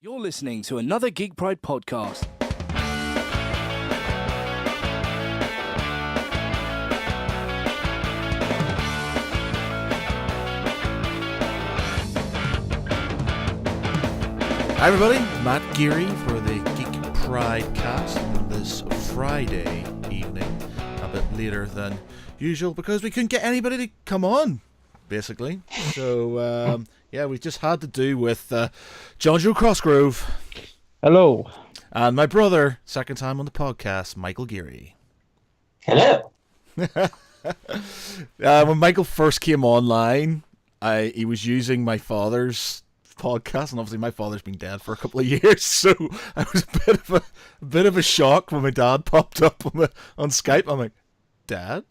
You're listening to another Geek Pride podcast. Hi everybody, Matt Geary for the Geek Pride cast on this Friday evening, a bit later than usual because we couldn't get anybody to come on, basically. So, yeah, we just had to do with Jon Jo Crossgrove. Hello. And my brother, second time on the podcast, Michael Geary. Hello. When Michael first came online, he was using my father's podcast, and obviously my father's been dead for a couple of years, so I was a bit of a shock when my dad popped up on Skype. I'm like, Dad?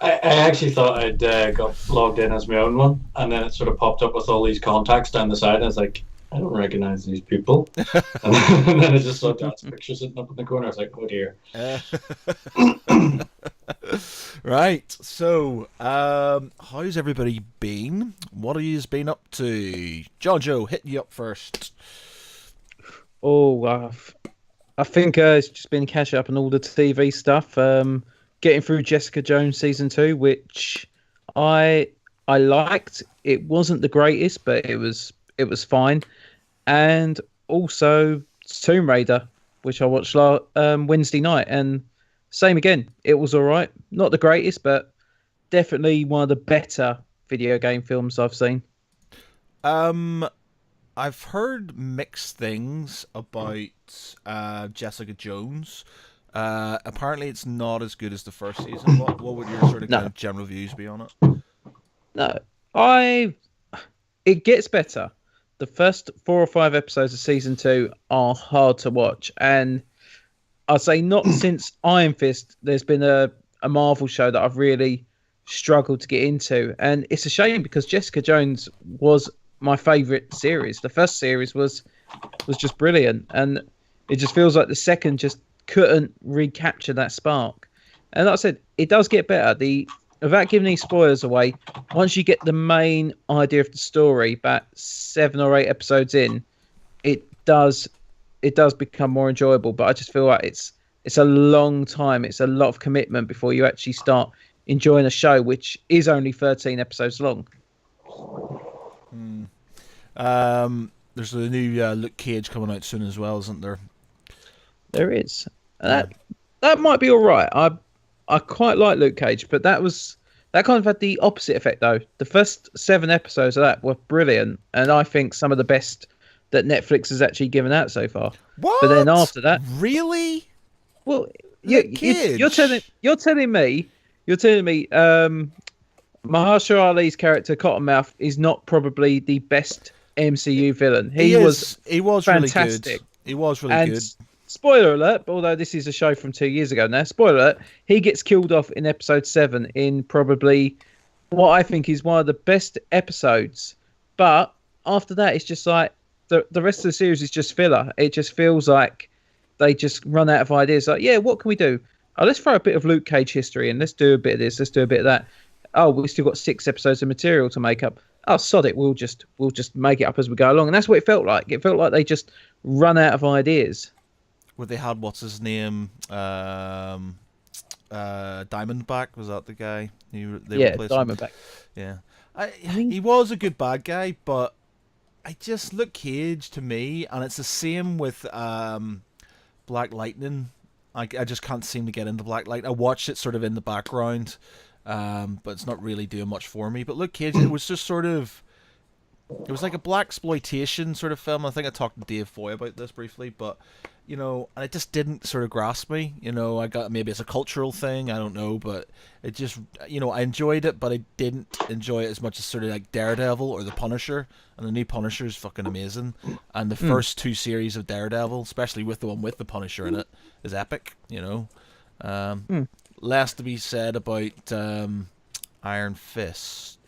I actually thought I'd got logged in as my own one, and then it sort of popped up with all these contacts down the side, and I was like, I don't recognize these people. And then I just saw Dad's picture sitting up in the corner. I was like, oh dear. Right, so how's everybody been? What have you been up to? Jon Jo, hit you up first. Oh, I think it's just been catch up on all the TV stuff. Getting through Jessica Jones season 2, which I liked. It wasn't the greatest, but it was fine. And also Tomb Raider, which I watched Wednesday night, and same again. It was all right. Not the greatest, but definitely one of the better video game films I've seen. I've heard mixed things about Jessica Jones. Apparently it's not as good as the first season. What would your sort of, kind of general views be on it? No, it gets better. The first 4 or 5 episodes of season 2 are hard to watch, and I'd say not since Iron Fist there's been a Marvel show that I've really struggled to get into, and it's a shame because Jessica Jones was my favourite series. The first series was just brilliant, and it just feels like the second just couldn't recapture that spark. And like I said, it does get better. Without giving any spoilers away, once you get the main idea of the story, about 7 or 8 episodes in, it does become more enjoyable. But I just feel like it's a long time. It's a lot of commitment before you actually start enjoying a show, which is only 13 episodes long. There's a new Luke Cage coming out soon as well, isn't there? There is. That might be all right. I quite like Luke Cage, but that kind of had the opposite effect though. The first 7 episodes of that were brilliant, and I think some of the best that Netflix has actually given out so far. What? But then after that, really? Well, you're telling me, Mahershala Ali's character Cottonmouth is not probably the best MCU villain. He was fantastic. Really good. He was really good. Spoiler alert, although this is a show from 2 years ago now, spoiler alert, he gets killed off in episode 7 in probably what I think is one of the best episodes. But after that, it's just like the rest of the series is just filler. It just feels like they just run out of ideas. Like, yeah, what can we do? Oh, let's throw a bit of Luke Cage history in. Let's do a bit of this. Let's do a bit of that. Oh, we've still got 6 episodes of material to make up. Oh, sod it. We'll just make it up as we go along. And that's what it felt like. It felt like they just run out of ideas. Where they had, what's his name? Diamondback, was that the guy? Diamondback. Yeah. He was a good bad guy, but Luke Cage to me, and it's the same with Black Lightning. I just can't seem to get into Black Lightning. I watched it sort of in the background, but it's not really doing much for me. But Luke Cage, it was just sort of, it was like a blaxploitation sort of film. I think I talked to Dave Foy about this briefly, but and it just didn't sort of grasp me. Maybe it's a cultural thing, I don't know, but it just, I enjoyed it, but I didn't enjoy it as much as sort of like Daredevil or The Punisher, and the new Punisher is fucking amazing, and the first 2 series of Daredevil, especially with the one with the Punisher in it, is epic. Less to be said about Iron Fist.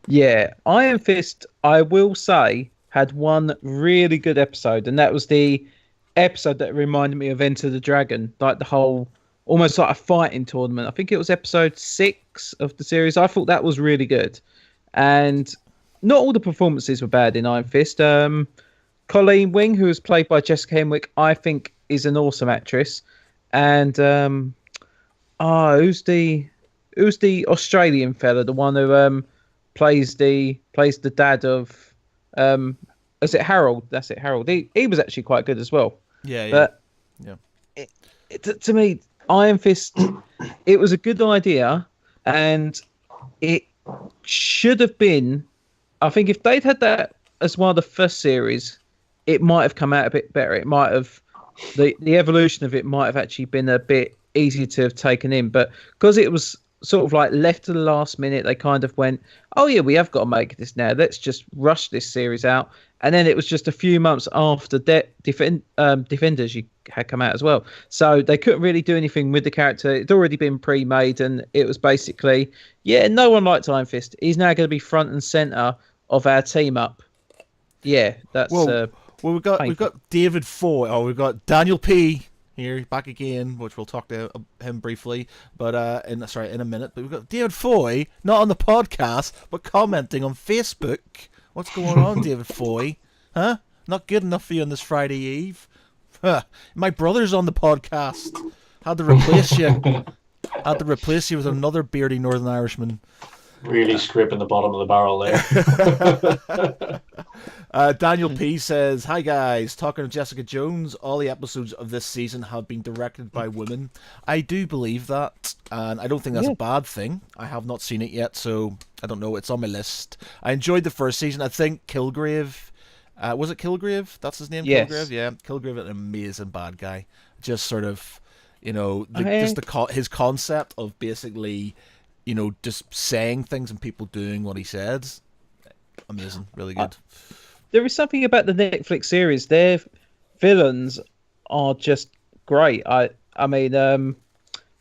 Yeah, Iron Fist, I will say, had one really good episode, and that was the episode that reminded me of Enter the Dragon, like the whole, almost like a fighting tournament. I think it was episode 6 of the series. I thought that was really good, and not all the performances were bad in Iron Fist. Colleen Wing, who was played by Jessica Henwick, I think is an awesome actress. And who's the Australian fella, the one who plays the dad of is it Harold? That's it, Harold. He was actually quite good as well. Yeah. But yeah. To me, Iron Fist, it was a good idea, and it should have been. I think if they'd had that as one of the first series, it might have come out a bit better. It might have the evolution of it might have actually been a bit easier to have taken in, but because it was sort of like left to the last minute, they kind of went, "Oh yeah, we have got to make this now. Let's just rush this series out." And then it was just a few months after Defenders had come out as well, so they couldn't really do anything with the character. It'd already been pre-made, and it was basically, yeah, no one liked Iron Fist. He's now going to be front and center of our team up. Yeah, that's well, we've got David Foy. Oh, we've got Daniel P. here back again, which we'll talk to him briefly, but in a minute. But we've got David Foy, not on the podcast, but commenting on Facebook. What's going on, David Foy? Huh? Not good enough for you on this Friday Eve? Huh. My brother's on the podcast. Had to replace you. Had to replace you with another beardy Northern Irishman. Really scraping the bottom of the barrel there. Daniel P says, "Hi guys, talking of Jessica Jones, all the episodes of this season have been directed by women. I do believe that, and I don't think that's a bad thing. I have not seen it yet, so I don't know. It's on my list. I enjoyed the first season. I think Kilgrave, was it Kilgrave? That's his name? Yes. Kilgrave? Yeah, Kilgrave, an amazing bad guy. Just sort of, his concept of basically, just saying things and people doing what he said. Amazing, really good. There is something about the Netflix series. Their villains are just great. I mean,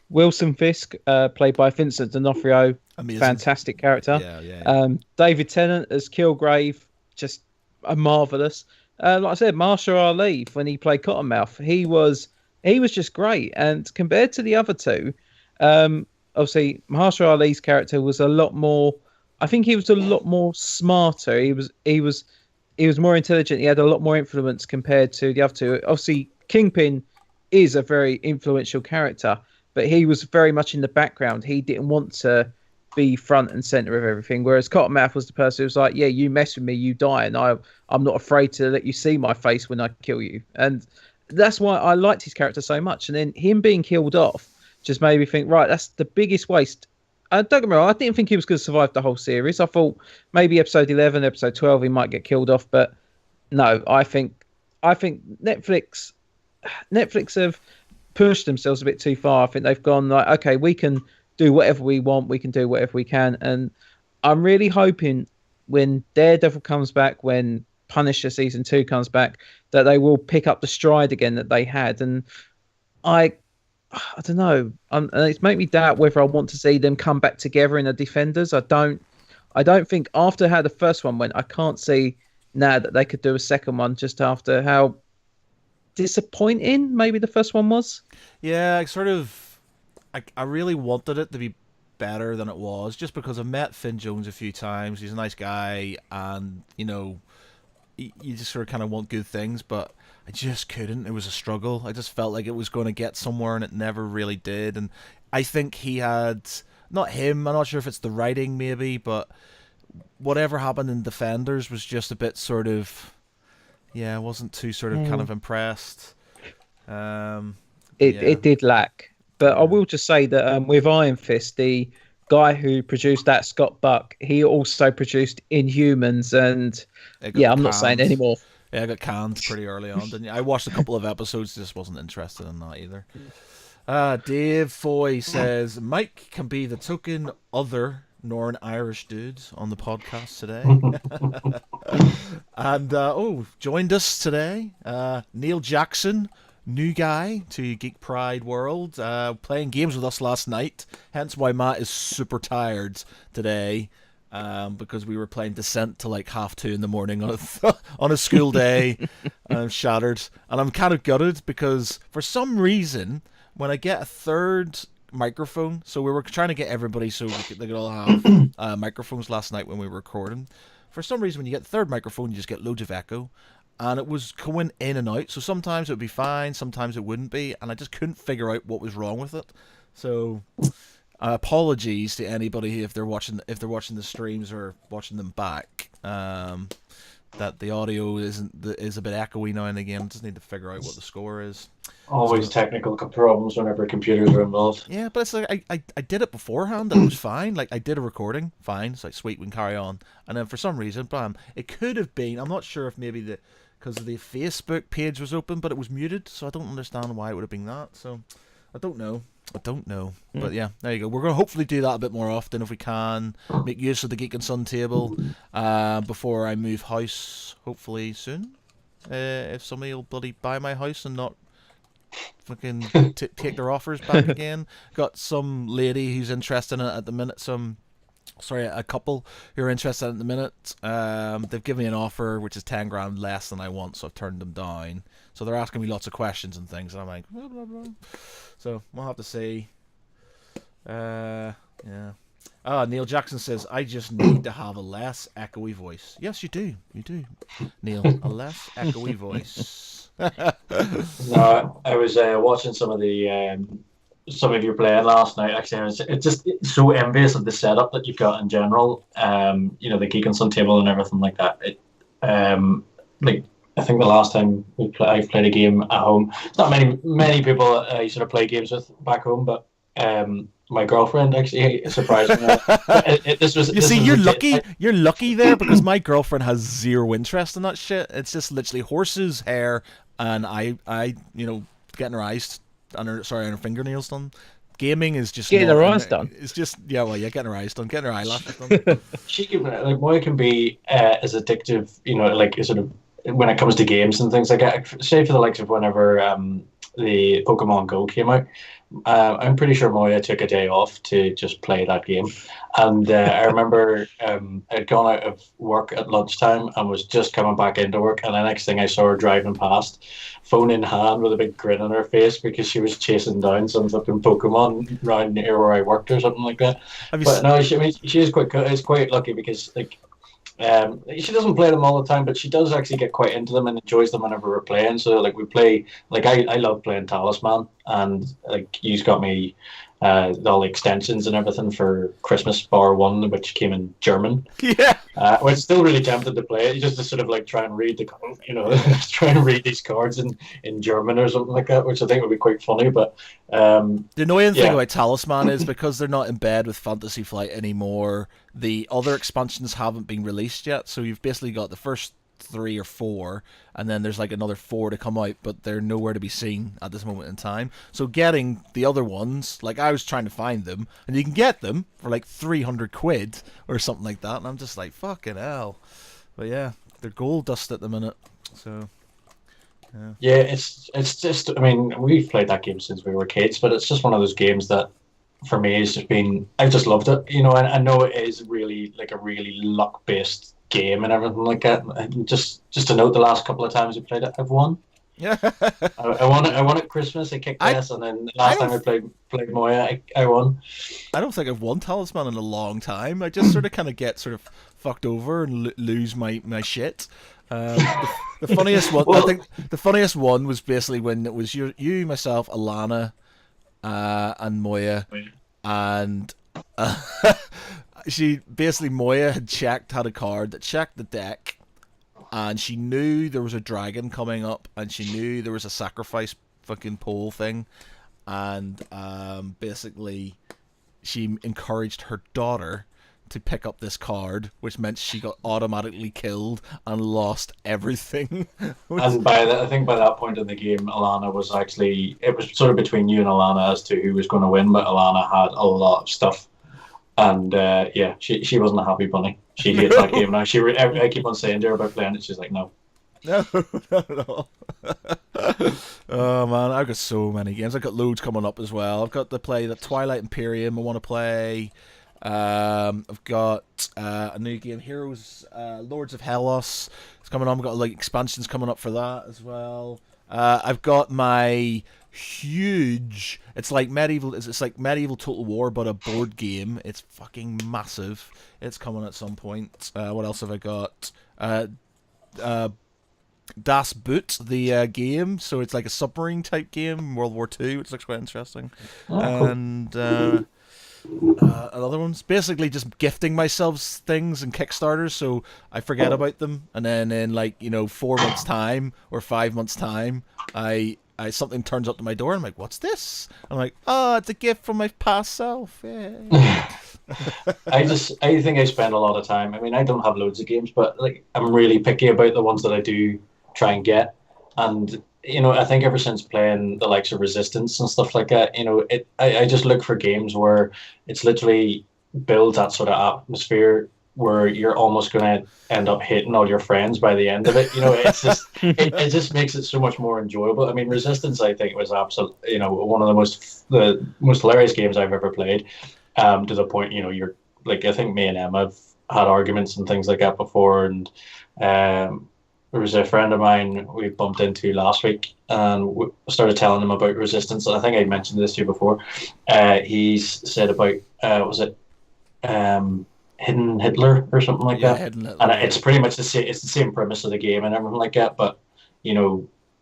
Wilson Fisk, played by Vincent D'Onofrio, Amazing. Fantastic character. Yeah. David Tennant as Kilgrave, just marvelous. Like I said, Mahershala Ali, when he played Cottonmouth, he was just great. And compared to the other two, obviously Mahershala Ali's character was a lot more. I think he was a lot more smarter. He was more intelligent. He had a lot more influence compared to the other two. Obviously, Kingpin is a very influential character, but he was very much in the background. He didn't want to be front and center of everything. Whereas Cottonmouth was the person who was like, "Yeah, you mess with me, you die, and I'm not afraid to let you see my face when I kill you." And that's why I liked his character so much. And then him being killed off just made me think, right, that's the biggest waste. Don't get me wrong, I didn't think he was going to survive the whole series. I thought maybe episode 11, episode 12, he might get killed off. But no, I think Netflix have pushed themselves a bit too far. I think they've gone like, okay, we can do whatever we want. We can do whatever we can. And I'm really hoping when Daredevil comes back, when Punisher season 2 comes back, that they will pick up the stride again that they had. And I don't know. It's made me doubt whether I want to see them come back together in the Defenders. I don't think after how the first one went, I can't see now that they could do a second one just after how disappointing maybe the first one was. Yeah, I really wanted it to be better than it was, just because I've met Finn Jones a few times. He's a nice guy, and you just sort of kind of want good things, but I just couldn't. It was a struggle. I just felt like it was going to get somewhere, and it never really did. And I think he had, not him, I'm not sure if it's the writing maybe, but whatever happened in Defenders was just a bit sort of, I wasn't too sort of kind of impressed. It did lack. But I will just say that with Iron Fist, the guy who produced that, Scott Buck, he also produced Inhumans, and I'm not saying anymore. Yeah, I got canned pretty early on, didn't you? I watched a couple of episodes, just wasn't interested in that either. Dave Foy says, Mike can be the token other Northern-Irish dude on the podcast today. And, joined us today, Neil Jackson, new guy to Geek Pride World, playing games with us last night, hence why Matt is super tired today. Because we were playing Descent till like 2:30 in the morning on a school day, and I'm shattered. And I'm kind of gutted because for some reason, when I get a third microphone, so we were trying to get everybody so they could all have microphones last night when we were recording. For some reason, when you get the third microphone, you just get loads of echo. and it was going in and out. So sometimes it would be fine, sometimes it wouldn't be, and I just couldn't figure out what was wrong with it. So apologies to anybody if they're watching the streams or watching them back. That the audio is a bit echoey now and again. Just need to figure out what the score is. Always technical problems whenever computers are involved. Yeah, but it's like I did it beforehand and it was fine. Like I did a recording, fine. It's like sweet, we can carry on. And then for some reason, bam, it could have been. I'm not sure if maybe because the Facebook page was open, but it was muted, so I don't understand why it would have been that. So I don't know. But yeah, there you go. We're going to hopefully do that a bit more often if we can. Make use of the Geek and Sun table before I move house, hopefully soon. If somebody will bloody buy my house and not fucking take their offers back again. Got some lady who's interested in it at the minute. A couple who are interested at the minute. They've given me an offer which is 10 grand less than I want, so I've turned them down. So they're asking me lots of questions and things, and I'm like, blah, blah, blah. So we'll have to see. Yeah. Neil Jackson says, I just need to have a less echoey voice. Yes, you do, Neil. A less echoey voice. No, I was watching some of you playing last night. Actually, I was just so envious of the setup that you've got in general. The Geek and Sun table and everything like that. I think the last time I played a game at home, it's not many people I sort of play games with back home, but my girlfriend actually surprised me. You're lucky there because my girlfriend has zero interest in that shit. It's just literally horses, hair, and I getting her eyes and her fingernails done. Gaming is just getting her eyes done. It's just getting her eyes done, getting her eyelashes done. Moya can be as addictive, sort of when it comes to games and things like that. Say for the likes of whenever the Pokemon Go came out. I'm pretty sure Moya took a day off to just play that game. And I remember I'd gone out of work at lunchtime and was just coming back into work. And the next thing I saw her driving past, phone in hand with a big grin on her face because she was chasing down some fucking Pokemon around near where I worked or something like that. She is quite lucky because she doesn't play them all the time, but she does actually get quite into them and enjoys them whenever we're playing. So we play, I love playing Talisman, and you've got me all the extensions and everything for Christmas bar one, which came in German. Yeah. We're still really tempted to play it, just to sort of try and read try and read these cards in German or something like that, which I think would be quite funny. But the annoying thing about Talisman is because they're not in bed with Fantasy Flight anymore, the other expansions haven't been released yet, so you've basically got the first 3 or 4, and then there's another 4 to come out, but they're nowhere to be seen at this moment in time. So getting the other ones, I was trying to find them, and you can get them for 300 quid or something like that, and I'm just like, fucking hell. But yeah, they're gold dust at the minute, so yeah, it's just, we've played that game since we were kids, but it's just one of those games that for me has just been, I've just loved it. I know it is really a really luck based game and everything like that. And just to note, the last couple of times I played it, I've won. Yeah. I won at Christmas. I kicked ass, and then last time I played Moya, I won. I don't think I've won Talisman in a long time. I just sort of get fucked over and lose my shit. The funniest one, I think, the funniest one was basically when it was you, myself, Alana, and Moya, and Moya had a card that checked the deck, and she knew there was a dragon coming up, and she knew there was a sacrifice fucking pole thing, and basically she encouraged her daughter to pick up this card, which meant she got automatically killed and lost everything. And I think by that point in the game, Alana was actually, it was sort of between you and Alana as to who was going to win, but Alana had a lot of stuff. And she wasn't a happy bunny. She hates that game now. I keep on saying to her about playing it, she's like, no. No, not at all. Oh man, I've got so many games. I've got loads coming up as well. I've got to play the Twilight Imperium I want to play. I've got a new game, Heroes, Lords of Hellas. It's coming on. I've got expansions coming up for that as well. I've got my huge. It's like medieval Total War, but a board game. It's fucking massive. It's coming at some point. What else have I got? Das Boot, the game. So it's like a submarine type game, World War II, which looks quite interesting. Oh, cool. And another one's basically just gifting myself things and Kickstarters, so I forget about them, and then in 4 months time or 5 months time, I something turns up to my door and I'm like, what's this? I'm like, oh, it's a gift from my past self. Yeah. I think I spend a lot of time. I mean, I don't have loads of games, but like I'm really picky about the ones that I do try and get. And I think ever since playing the likes of Resistance and stuff like that, I just look for games where it's literally builds that sort of atmosphere where you're almost going to end up hating all your friends by the end of it. It's just it just makes it so much more enjoyable. I mean, Resistance, I think, was absolutely one of the most hilarious games I've ever played. To the point, you're like, I think me and Emma have had arguments and things like that before, and there was a friend of mine we bumped into last week, and we started telling him about Resistance, and I think I mentioned this to you before. He's said about was it Hidden Hitler or something like that, Hidden Hitler, and it's pretty much the same premise of the game and everything like that, but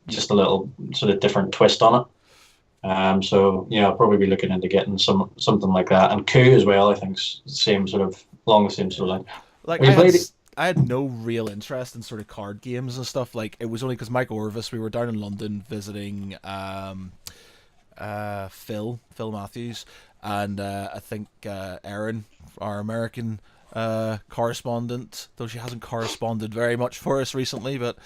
just a little sort of different twist on it. So I'll probably be looking into getting something like that, and Coup as well. I think same sort of along the same sort of line. Like I had no real interest in sort of card games and stuff. Like, it was only because Mike Orvis, we were down in London visiting Phil Matthews, and I think Erin, our American correspondent, though she hasn't corresponded very much for us recently, but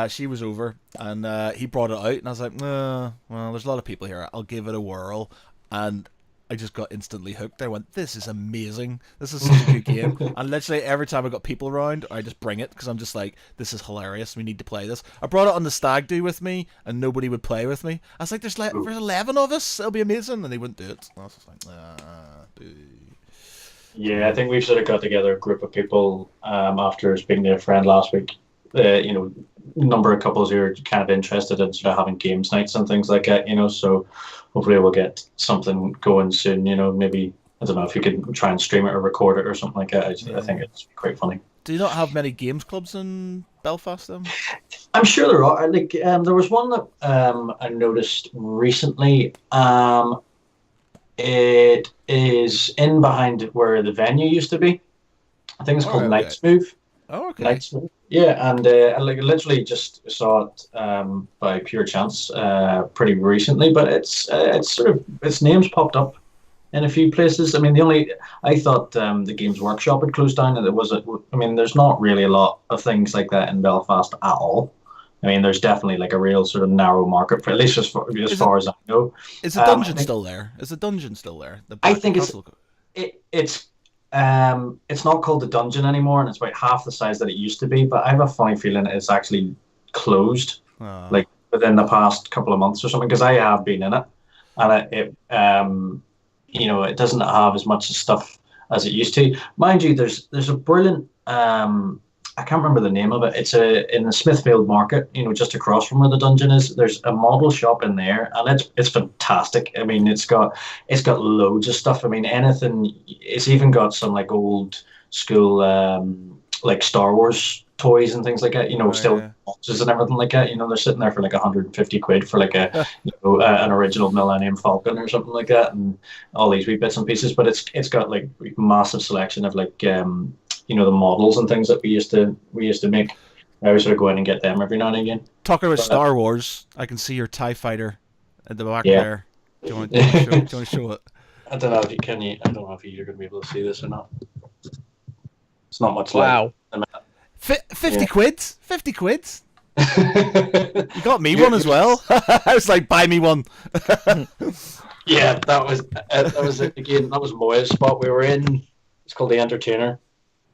she was over, and he brought it out, and I was like, well, there's a lot of people here, I'll give it a whirl, and I just got instantly hooked. I went, this is amazing, this is such a good game. And literally every time I got people around, I just bring it, because I'm just like, this is hilarious, we need to play this. I brought it on the stag do with me, and nobody would play with me. I was like, there's 11 of us, it'll be amazing, and they wouldn't do it. I was just like, boo. Yeah, I think we've sort of got together a group of people after speaking to a friend last week. Number of couples who are kind of interested in sort of having games nights and things like that. So hopefully we'll get something going soon. Maybe, I don't know if you could try and stream it or record it or something like that. I think it's quite funny. Do you not have many games clubs in Belfast then? I'm sure there are. Like there was one that I noticed recently. It is in behind where the venue used to be. I think it's called Night's Move. Oh, okay. Night's Move. Yeah, and I literally just saw it by pure chance pretty recently, but it's sort of, its name's popped up in a few places. I mean, I thought the Games Workshop had closed down, and there's not really a lot of things like that in Belfast at all. I mean, there's definitely like a real sort of narrow market for, at least as far as I know. Is the dungeon still there? Is the dungeon still there? I think it's not called the dungeon anymore, and it's about half the size that it used to be. But I have a funny feeling it's actually closed, like within the past couple of months or something. Because I have been in it, and it doesn't have as much stuff as it used to. Mind you, there's a brilliant. I can't remember the name of it. It's in the Smithfield Market, just across from where the dungeon is. There's a model shop in there, and it's fantastic. I mean, it's got loads of stuff. I mean, anything. It's even got some like old school like Star Wars toys and things like that. Boxes and everything like that. They're sitting there for like 150 quid for like an original Millennium Falcon or something like that, and all these wee bits and pieces. But it's got like massive selection of like the models and things that we used to make. I always sort of go in and get them every now and again. Talking about Star Wars, I can see your TIE fighter at the back there. Do you want to show it? I don't know if you can. I don't know if you're going to be able to see this or not. It's not much. Wow. 50 quid. 50 quid. You got me one as well. I was like, buy me one. Yeah, that was it again. That was Moya's spot. We were in. It's called the Entertainer.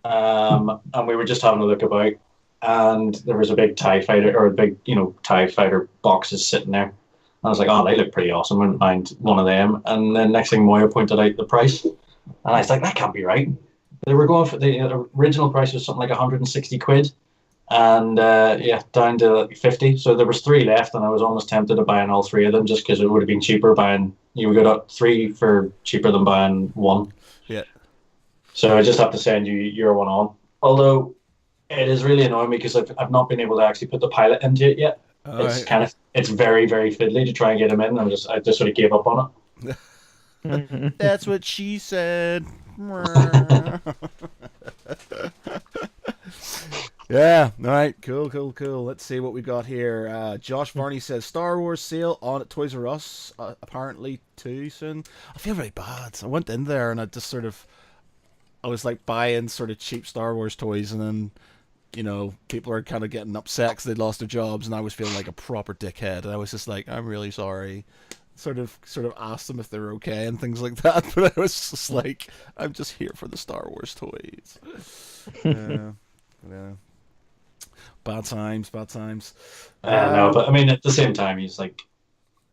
And we were just having a look about, and there was a big TIE fighter, or a big, TIE fighter boxes sitting there. And I was like, oh, they look pretty awesome. I wouldn't mind one of them. And then next thing, Moya pointed out the price, and I was like, that can't be right. They were going for the original price was something like 160 quid, and down to like 50. So there was 3 left, and I was almost tempted to buy all 3 of them just because it would have been cheaper buying. You got 3 for cheaper than buying 1. Yeah. So I just have to send you your one on. Although It is really annoying me because I've not been able to actually put the pilot into it yet. It's very, very fiddly to try and get him in. I just sort of gave up on it. That's what she said. Yeah, all right, cool. Let's see what we got here. Josh Varney says Star Wars sale on at Toys R Us, apparently too soon. I feel very bad. I went in there and I was like buying sort of cheap Star Wars toys, and then, you know, people are kind of getting upset because they'd lost their jobs, and I was feeling like a proper dickhead, and I was just like, I'm really sorry. Sort of asked them if they were okay and things like that, but I was just like, I'm just here for the Star Wars toys. Yeah. Bad times. No, but I mean, at the same time, he's like,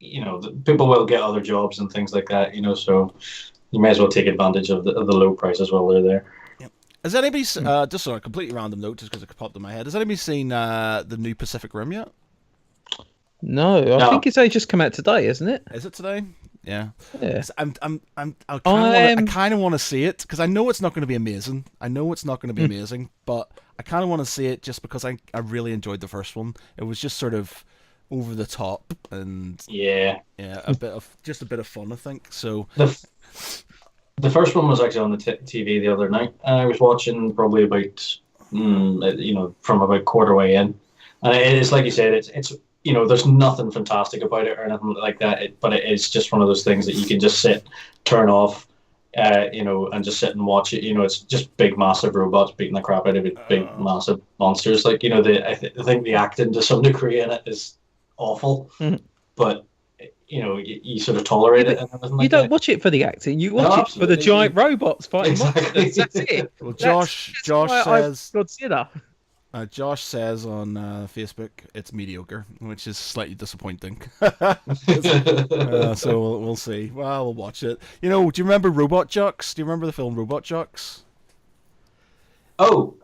you know, people will get other jobs and things like that, you know, so you may as well take advantage of the low prices while they're there. Yep. Has anybody, just on a completely random note, just because it popped in my head, has anybody seen the new Pacific Rim yet? No, I think it's only just come out today, isn't it? Is it today? Yeah. I kind of want to see it because I know it's not going to be amazing. But I kind of want to see it just because I really enjoyed the first one. It was just sort of over the top and a bit of fun, I think. So the first one was actually on the TV the other night. I was watching probably about from about quarter way in, and it's like you said, it's you know, there's nothing fantastic about it or anything like that. But it is just one of those things that you can just sit, turn off, and just sit and watch it. You know, it's just big, massive robots beating the crap out of it, big, massive monsters. Like, you know, I think the acting to some degree in it is awful, but you know, you sort of tolerate it and everything. You don't watch it for the acting. You watch it for the giant robots fighting monsters. That's it. Well, Josh says Godzilla. Josh says on Facebook it's mediocre, which is slightly disappointing. So we'll see. Well, we'll watch it. You know, do you remember Robot Jox? Do you remember the film Robot Jox? Oh,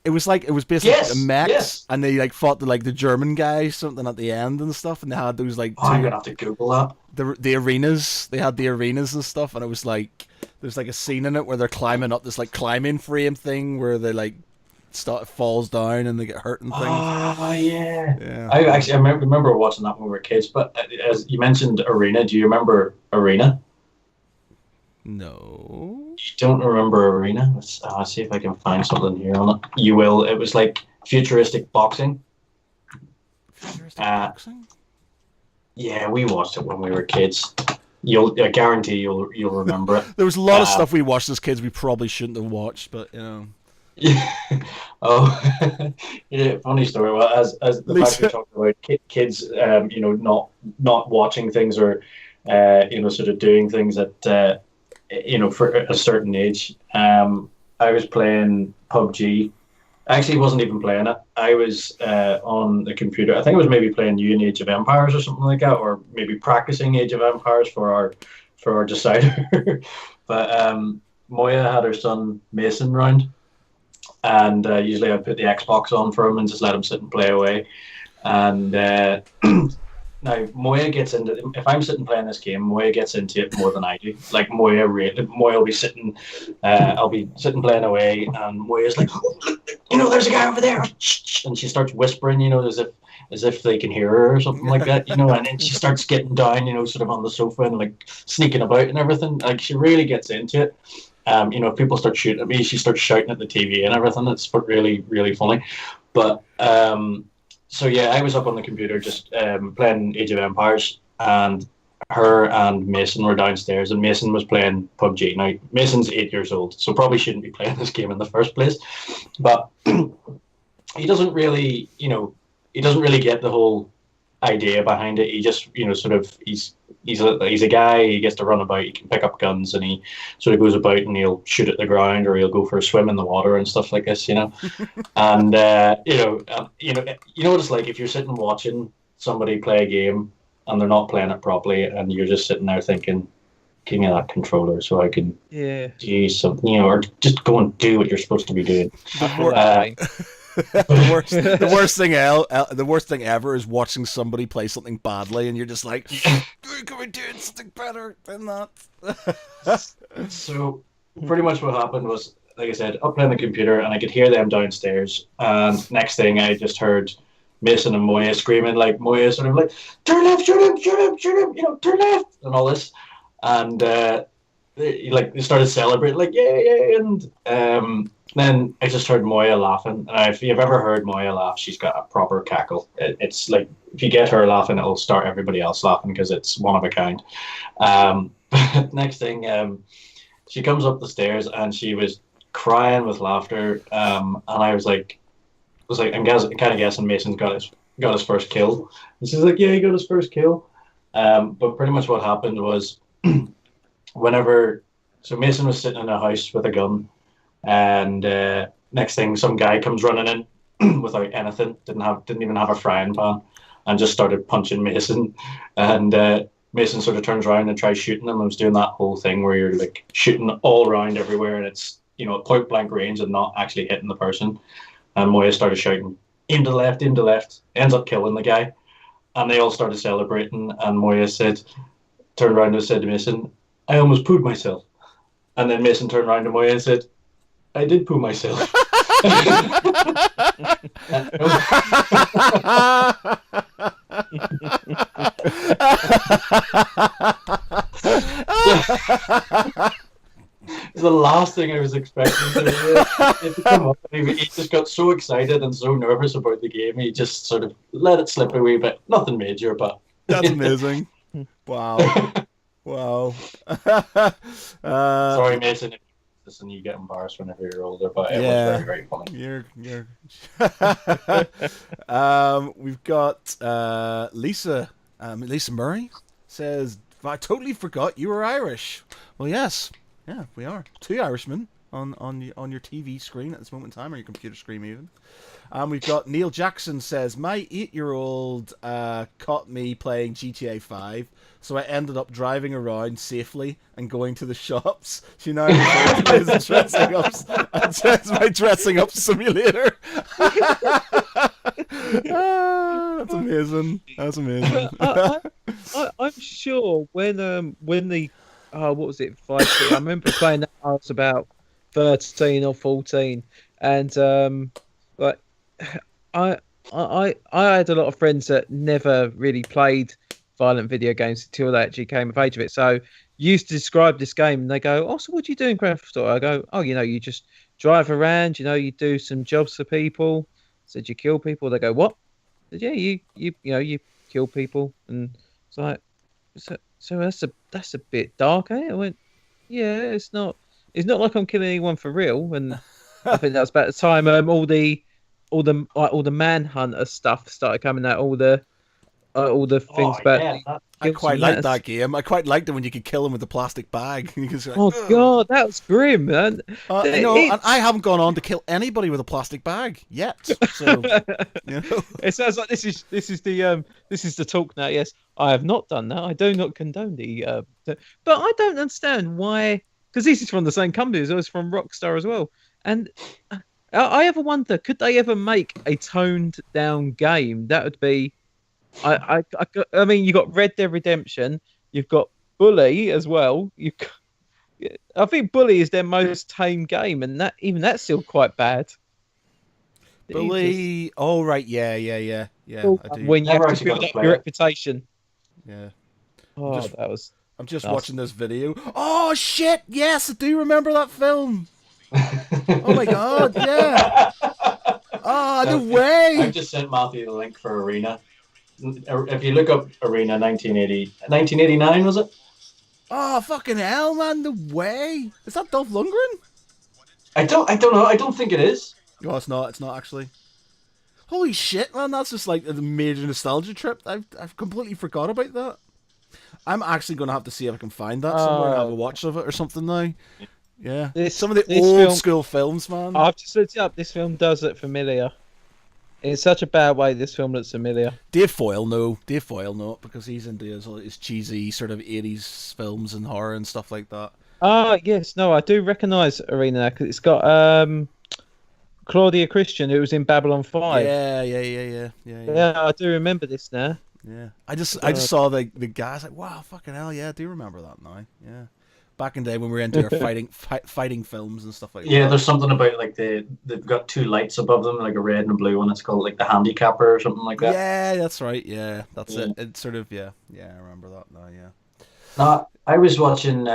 it was basically mechs, and they like fought the German guy something at the end and stuff, and they had those like. I'm gonna have to Google that. The arenas, they had the arenas and stuff, and it was like there's like a scene in it where they're climbing up this like climbing frame thing where they like. Falls down and they get hurt and things. Oh, yeah. I remember watching that when we were kids, but as you mentioned Arena, do you remember Arena? No. You don't remember Arena? Let's see if I can find something here on it. You will. It was like futuristic boxing. Boxing? Yeah, we watched it when we were kids. I guarantee you'll remember it. There was a lot of stuff we watched as kids we probably shouldn't have watched, but you know. Yeah. Oh, yeah. Funny story. Well, as the fact we talked about kids, not watching things or, sort of doing things at, for a certain age. I was playing PUBG. I actually wasn't even playing it. I was on the computer. I think I was maybe playing you in Age of Empires or something like that, or maybe practicing Age of Empires for our decider. But Moya had her son Mason round. And usually I'd put the Xbox on for him and just let him sit and play away. And now Moya gets into if I'm sitting playing this game, Moya gets into it more than I do. Like Moya will be sitting, I'll be sitting playing away, and Moya's like, oh, look, there's a guy over there, and she starts whispering, as if they can hear her or something like that, and then she starts getting down, sort of on the sofa and like sneaking about and everything. Like she really gets into it. If people start shooting at me, she starts shouting at the TV and everything. It's really, really funny. But, I was up on the computer just playing Age of Empires, and her and Mason were downstairs, and Mason was playing PUBG. Now, Mason's 8 years old, so probably shouldn't be playing this game in the first place. But he doesn't really, get the whole idea behind it. He just, he's a guy, he gets to run about, he can pick up guns, and he sort of goes about and he'll shoot at the ground or he'll go for a swim in the water and stuff like this, And you know what it's like if you're sitting watching somebody play a game and they're not playing it properly, and you're just sitting there thinking, give me that controller so I can do something, or just go and do what you're supposed to be doing. The worst thing ever is watching somebody play something badly, and you're just like, "Can we do something better than that?" So, pretty much what happened was like I said, up playing the computer, and I could hear them downstairs. And next thing, I just heard Mason and Moya screaming, like Moya sort of like, turn left, shoot him, shoot him, shoot him, turn left, and all this. And they started celebrating, like, yay, and then I just heard Moya laughing. And if you've ever heard Moya laugh, she's got a proper cackle. It's like, if you get her laughing, it'll start everybody else laughing because it's one of a kind. Next thing, she comes up the stairs and she was crying with laughter. And I was like, I'm kind of guessing Mason's got his first kill. And she's like, yeah, he got his first kill. But pretty much what happened was, so Mason was sitting in a house with a gun, and next thing, some guy comes running in without anything, didn't even have a frying pan, and just started punching Mason. And Mason sort of turns around and tries shooting him. I was doing that whole thing where you're like shooting all around everywhere, and it's point blank range and not actually hitting the person. And Moya started shouting, aim to the left, aim to the left. Ends up killing the guy, and they all started celebrating. And Moya turned around and said to Mason, I almost pooed myself. And then Mason turned around to Moya and said, I did poo myself. It's the last thing I was expecting to come up. He just got so excited and so nervous about the game, he just sort of let it slip a wee bit. Nothing major, but... That's amazing. Wow. Wow. Sorry, Mason, if listen, you get embarrassed whenever you're older, but it was very, very funny. We've got Lisa. Lisa Murray says, I totally forgot you were Irish. Well, yes. Yeah, we are. 2 Irishmen on your TV screen at this moment in time, or your computer screen even. We've got Neil Jackson says, my 8-year-old caught me playing GTA 5, so I ended up driving around safely and going to the shops. She now plays my dressing up simulator. That's amazing. That's amazing. I'm sure when the what was it, 5? I remember playing that when I was about 13 or 14, and like I had a lot of friends that never really played violent video games until they actually came of age of it. So used to describe this game, and they go, "Oh, so what do you do in Grand Theft Auto?" I go, "Oh, you just drive around. You do some jobs for people." I said, "You kill people?" They go, "What?" I said, "Yeah, you kill people." And it's like, so that's a bit dark, eh? I went, "Yeah, it's not like I'm killing anyone for real." And I think that was about the time all the Manhunter stuff started coming out, all the things about. I quite liked that game. I quite liked it when you could kill him with a plastic bag. You could say, God, that was grim, man. And I haven't gone on to kill anybody with a plastic bag yet. So, it sounds like this is the talk now. Yes, I have not done that. I do not condone but I don't understand why. Because this is from the same company as well, from Rockstar as well. And I ever wonder, could they ever make a toned down game that would be? I mean, you got Red Dead Redemption, you've got Bully as well. I think Bully is their most tame game, and that's still quite bad. Bully, oh right, yeah. I do. When you have to build up your reputation. Yeah. Oh, I'm just watching this video. Oh shit! Yes, I do remember that film. Oh my god! Yeah. No way! I've just sent Matthew the link for Arena. If you look up Arena 1989, was it? Oh fucking hell, man! No way! Is that Dolph Lundgren? I don't know. I don't think it is. Oh, it's not. It's not actually. Holy shit, man! That's just like a major nostalgia trip. I've completely forgot about that. I'm actually going to have to see if I can find that somewhere and have a watch of it or something now. Yeah. Some of the old school films, man. I've just looked it up. This film does look familiar. In such a bad way, this film looks familiar. Dave Foyle, no, because he's into his cheesy sort of 80s films and horror and stuff like that. Yes, no, I do recognise Arena because it's got Claudia Christian, who was in Babylon 5. Yeah. I do remember this now. Yeah, I just saw the guys like, wow, fucking hell, yeah, I do remember that now. Yeah, Back in the day when we were into our fighting films and stuff like that. Yeah, there's something about like they've got two lights above them, like a red and a blue one. It's called like the handicapper or something like that. Yeah, that's right. Yeah, that's it. It's sort of yeah. I remember that now. Yeah. No, I was watching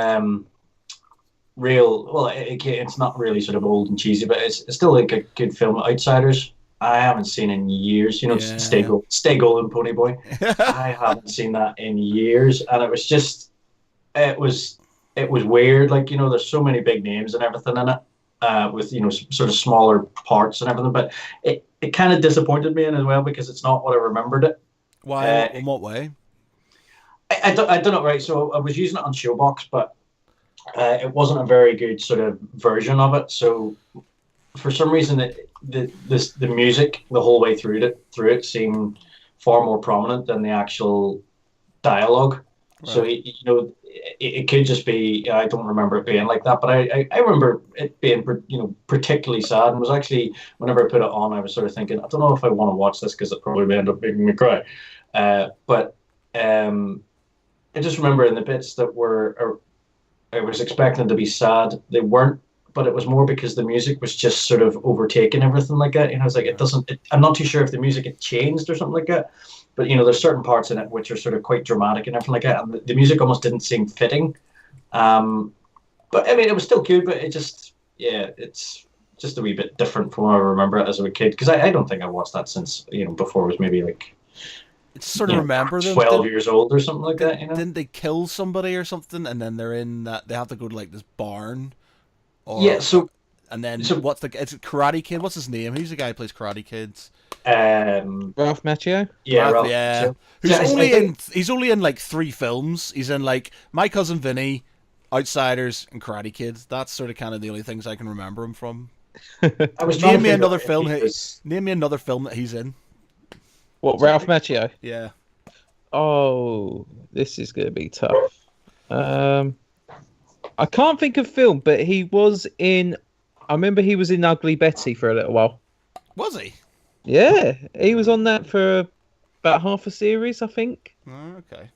it's not really sort of old and cheesy, but it's still like a good film. Outsiders. I haven't seen in years. You know, Stay Golden, Pony Boy. I haven't seen that in years, and it was just it was weird. Like, you know, there's so many big names and everything in it, with, you know, sort of smaller parts and everything. But it kind of disappointed me in as well because it's not what I remembered it. Why? In what way? I don't know. Right. So I was using it on Showbox, but it wasn't a very good sort of version of it. So for some reason, the music the whole way through it seemed far more prominent than the actual dialogue. Right. So you know, it could just be, I don't remember it being like that, but I remember it being, you know, particularly sad, and was actually, whenever I put it on, I was sort of thinking, I don't know if I want to watch this because it probably may end up making me cry. But I just remember in the bits that I was expecting to be sad, they weren't, but it was more because the music was just sort of overtaking everything like that. You know, it's like, I'm not too sure if the music had changed or something like that. But, you know, there's certain parts in it which are sort of quite dramatic and everything like that, and the music almost didn't seem fitting. But I mean, it was still good, but it's just a wee bit different from what I remember it as a kid. Because I don't think I watched that since, you know, before it was maybe like, it's sort of remember them 12 years old or something like that. You know? Didn't they kill somebody or something, and then they're in that they have to go to like this barn? And then it's Karate Kid. What's his name? Who's the guy who plays Karate Kids? Ralph Macchio. Yeah, Ralph. Yeah. He's only in like 3 films. He's in like My Cousin Vinny, Outsiders, and Karate Kids. That's sort of kind of the only things I can remember him from. Name me another film that he's in. What, Ralph Macchio? Yeah. Oh, this is going to be tough. I can't think of film, but he was in. I remember he was in Ugly Betty for a little while. Was he? Yeah, he was on that for about half a series, I think. Oh, okay.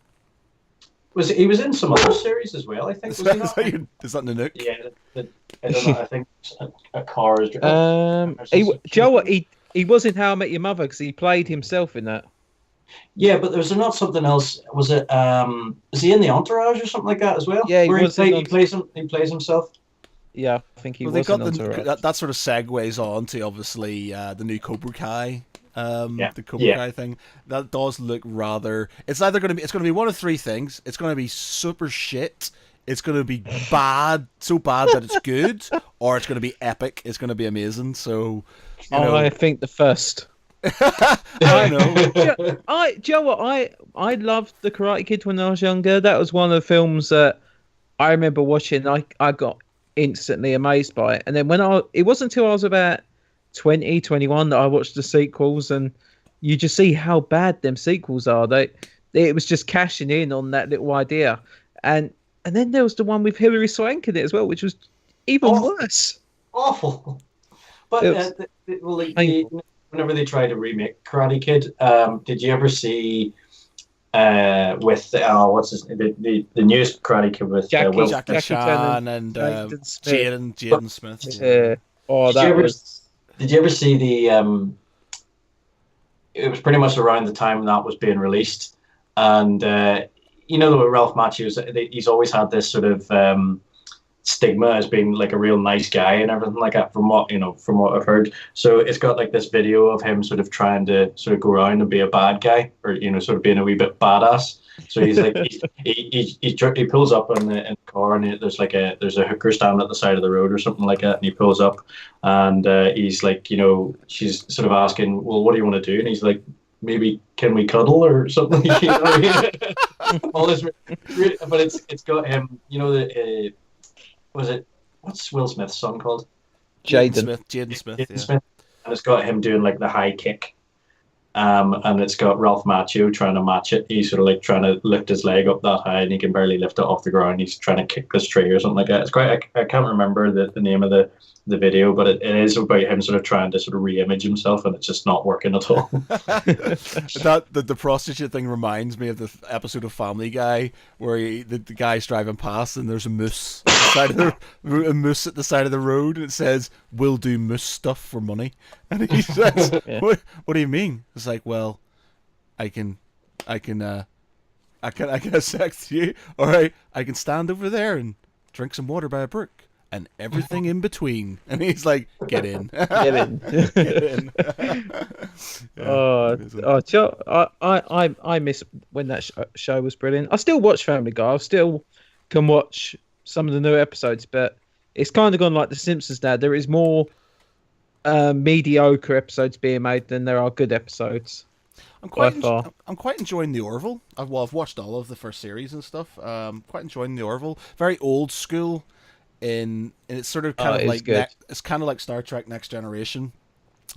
He was in some other series as well, I think. Is that Nanook? Yeah, I don't know. I think a car is. He was in How I Met Your Mother because he played himself in that. Yeah, but was there not something else? Was it? Is he in the Entourage or something like that as well? Yeah, he plays himself. Yeah, I think he was. They got in Entourage. That sort of segues on to obviously the new Cobra Kai. The Cobra Kai thing that does look rather. It's either going to be one of 3 things. It's going to be super shit. It's going to be bad, so bad that it's good, or it's going to be epic. It's going to be amazing. So, I think the first. I know. Joe, what I loved the Karate Kid when I was younger. That was one of the films that I remember watching. I got instantly amazed by it. And then it wasn't until I was about 20, 21 that I watched the sequels, and you just see how bad them sequels are. It was just cashing in on that little idea. And then there was the one with Hilary Swank in it as well, which was even worse. Awful. But whenever they try to remake Karate Kid, did you ever see with what's his the newest Karate Kid with Jackie Chan and Jaden Smith? Yeah. Oh, did you ever see the? It was pretty much around the time that was being released, and you know, Ralph Macchio, he's always had this sort of stigma as being like a real nice guy and everything like that, from what I've heard. So it's got like this video of him sort of trying to sort of go around and be a bad guy, or, you know, sort of being a wee bit badass. So he's like he pulls up in the car, and there's a hooker stand at the side of the road or something like that, and he pulls up, and he's like, you know, she's sort of asking, well, what do you want to do? And he's like, maybe can we cuddle or something? You know what I mean? All this, but it's got him, you know, what's Will Smith's son called? Jaden Smith. And it's got him doing like the high kick, and it's got Ralph Macchio trying to match it. He's sort of like trying to lift his leg up that high, and he can barely lift it off the ground. He's trying to kick this tree or something like that. It's quite. I can't remember the name of the video, but it is about him sort of trying to sort of re-image himself, and it's just not working at all. The prostitute thing reminds me of the episode of Family Guy where the guy's driving past and there's a moose at the side of the road, and it says, "We'll do moose stuff for money." And he says, what do you mean? It's like, well, I can have sex with you. All right, I can stand over there and drink some water by a brook. And everything in between. And he's like, get in. Get in. Get in. I miss when that show was brilliant. I still watch Family Guy. I still can watch some of the new episodes, but it's kind of gone like The Simpsons now. There is more mediocre episodes being made than there are good episodes. I'm quite enjoying the Orville. I've watched all of the first series and stuff. Quite enjoying the Orville. Very old school. And it's sort of kind of like it's kind of like Star Trek Next Generation,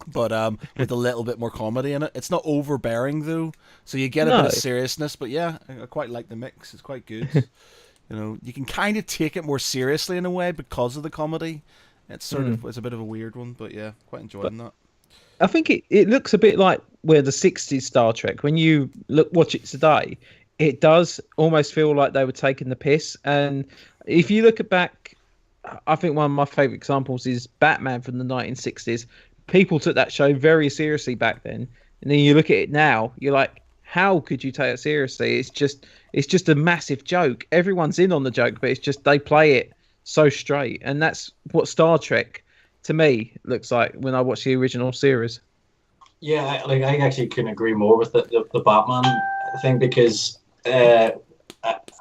but with a little bit more comedy in it. It's not overbearing though, so you get a bit of seriousness. But yeah, I quite like the mix. It's quite good. You can kind of take it more seriously in a way because of the comedy. It's it's a bit of a weird one, but yeah, quite enjoying that. I think it looks a bit like where the 60s Star Trek. When you watch it today, it does almost feel like they were taking the piss. And if you look back, I think one of my favourite examples is Batman from the 1960s. People took that show very seriously back then, and then you look at it now, you're like, how could you take it seriously? It's just a massive joke. Everyone's in on the joke, but it's just they play it so straight, and that's what Star Trek to me looks like when I watch the original series. Yeah, I actually couldn't agree more with the Batman thing, because I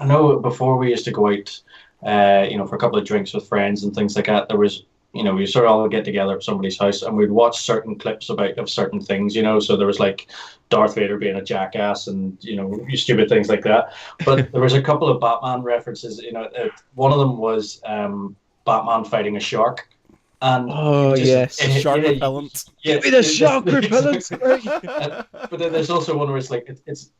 know before we used to go out, for a couple of drinks with friends and things like that. There was, we sort of all get together at somebody's house and we'd watch certain clips of certain things, So there was like Darth Vader being a jackass and, stupid things like that. But there was a couple of Batman references, one of them was Batman fighting a shark. And shark repellent. Give me the shark repellent. But then there's also one where it's like is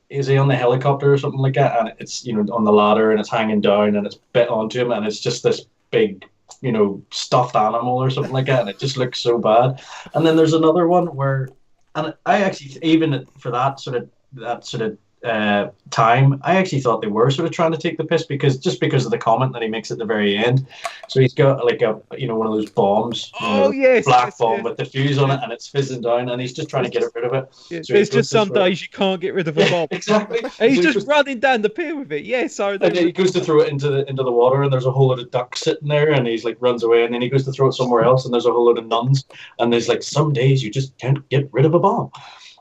he on the helicopter or something like that, and it's on the ladder and it's hanging down and it's bit onto him and it's just this big stuffed animal or something like that, and it just looks so bad. And then there's another one where, and I actually, even for that sort of time, I actually thought they were sort of trying to take the piss because of the comment that he makes at the very end. So he's got like a one of those bombs, black bomb with the fuse on it, and it's fizzing down, and he's just trying to get rid of it. So it's just some days you can't get rid of a bomb. Exactly. And he's just running down the pier with it. Yeah, so and he goes to throw it into the water, and there's a whole lot of ducks sitting there, and he's like runs away, and then he goes to throw it somewhere else, and there's a whole lot of nuns, and there's like some days you just can't get rid of a bomb.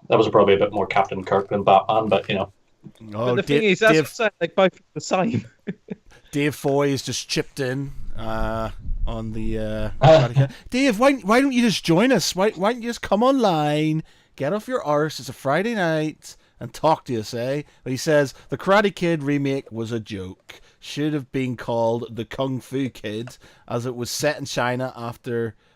That was probably a bit more Captain Kirk than Batman, but But the thing is, that's what I'm saying, they both are the same. Dave Foy is just chipped in on the Dave, why don't you just join us? Why don't you just come online, get off your arse, it's a Friday night, and talk to us, eh? But he says, the Karate Kid remake was a joke. Should have been called The Kung Fu Kid, as it was set in China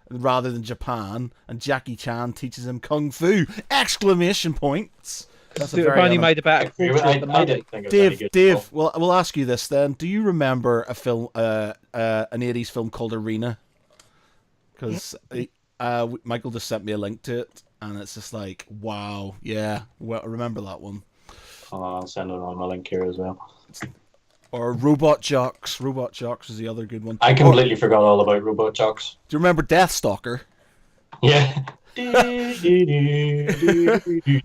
rather than Japan, and Jackie Chan teaches him Kung Fu! Exclamation points! That's only made about a quarter of the money. Dave, well, we'll ask you this then. Do you remember a film, an 80s film called Arena? Because Michael just sent me a link to it, and it's just like, wow, yeah, well, I remember that one. I'll send it on my link here as well. Or Robot Jocks. Robot Jocks is the other good one. I completely forgot all about Robot Jocks. Do you remember Deathstalker? Yeah. I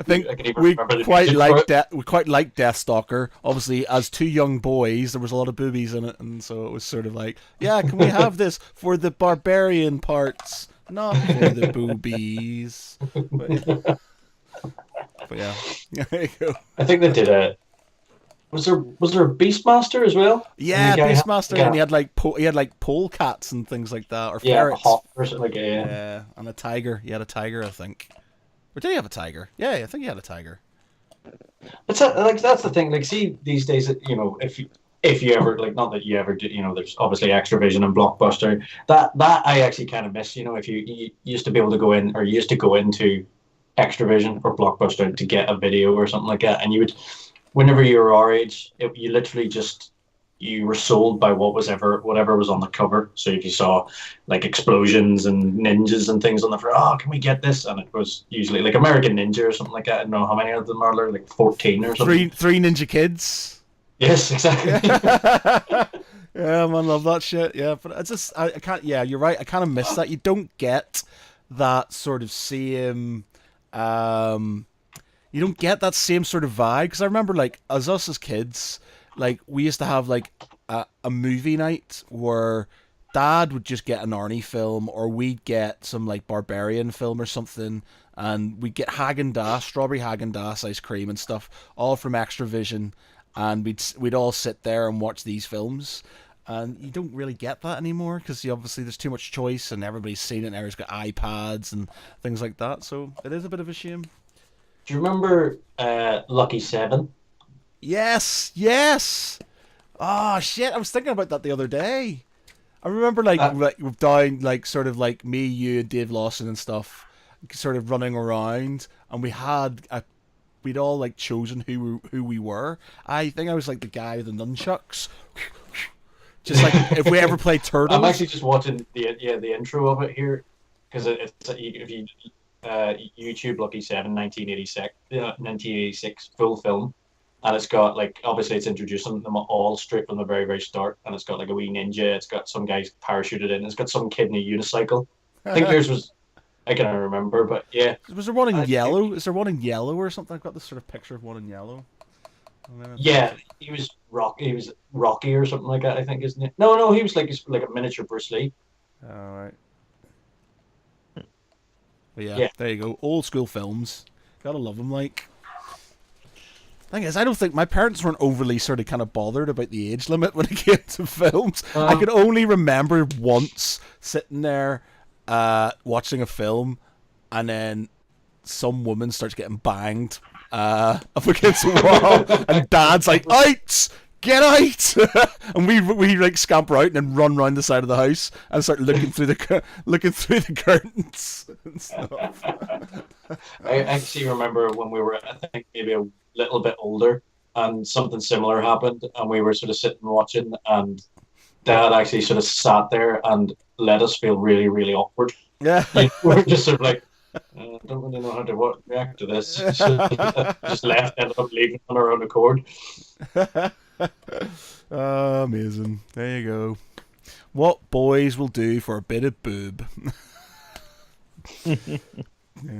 think we quite liked Deathstalker. Obviously, as two young boys, there was a lot of boobies in it, and so it was sort of like, yeah, can we have this for the barbarian parts, not for the boobies? But yeah, there you go. I think they did a. Was there a Beastmaster as well? Yeah, Beastmaster, and he had like polecats and things like that, or ferrets. Or something like yeah, and a tiger. He had a tiger, I think. Or did he have a tiger? Yeah, I think he had a tiger. That's the thing. Like, see, these days, if you ever, like, not that you ever do, there's obviously Extravision and Blockbuster. That I actually kind of miss. If you used to be able to go in, or you used to go into Extravision or Blockbuster to get a video or something like that, and you would, whenever you were our age, you literally just you were sold by whatever was on the cover. So if you saw like explosions and ninjas and things on the front, oh, can we get this? And it was usually like American Ninja or something like that. I don't know how many of them are there, like 14 or something. Three Ninja Kids. Yes, exactly. Yeah, man, love that shit. Yeah, but I can't. Yeah, you're right. I kind of miss that. You don't get that sort of same. You don't get that same sort of vibe, because I remember, like, as kids, like, we used to have like a movie night where Dad would just get an Arnie film, or we'd get some like Barbarian film or something, and we'd get Häagen-Dazs, strawberry Häagen-Dazs ice cream and stuff, all from Extravision, and we'd all sit there and watch these films. And you don't really get that anymore, because obviously there's too much choice and everybody's seen it and everybody's got iPads and things like that. So it is a bit of a shame. Do you remember Lucky 7? Yes, yes. Oh shit! I was thinking about that the other day. I remember like down like sort of like me, you, and Dave Lawson and stuff, sort of running around, and we'd all like chosen who we were. I think I was like the guy with the nunchucks. Just like if we ever played Turtles. I'm actually just watching the intro of it here, because it's if you YouTube Lucky 7 1986 full film, and it's got like, obviously it's introducing them all straight from the very, very start, and it's got like a wee ninja, it's got some guys parachuted in, it's got some kid in a unicycle. I think yours was, I can't remember, but yeah. Was there one in yellow? Is there one in yellow or something? I've got this sort of picture of one in yellow. Yeah, he was Rocky or something like that, I think, isn't it? No, he was like a miniature Bruce Lee. All right. But yeah, there you go. Old school films. Gotta love them. Like, thing is, I don't think my parents weren't overly sort of kind of bothered about the age limit when it came to films. I could only remember once sitting there watching a film, and then some woman starts getting banged up against the wall, and Dad's like, "Out! Get out!" And we like scamper out and then run round the side of the house and start looking through the curtains and stuff. I actually remember when we were, I think, maybe a little bit older, and something similar happened, and we were sort of sitting watching, and Dad actually sort of sat there and let us feel really, really awkward. Yeah, we were just sort of like, I don't really know how to react to this. So just ended up leaving on our own accord. Amazing. There you go. What boys will do for a bit of boob. Yeah.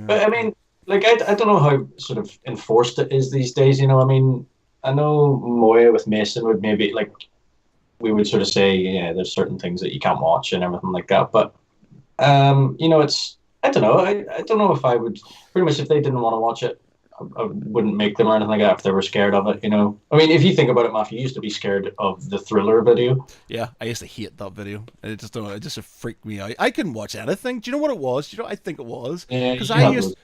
But I mean, like, I don't know how sort of enforced it is these days, you know. I mean, I know Moya with Mason would maybe, like, we would sort of say, yeah, there's certain things that you can't watch and everything like that. But, you know, I don't know. I don't know if I would, pretty much if they didn't want to watch it, I wouldn't make them or anything like that if they were scared of it, you know. I mean, if you think about it, Matthew, you used to be scared of the Thriller video. Yeah, I used to hate that video. It just freaked me out. I couldn't watch anything. Do you know what it was? Do you know what I think it was? Because I used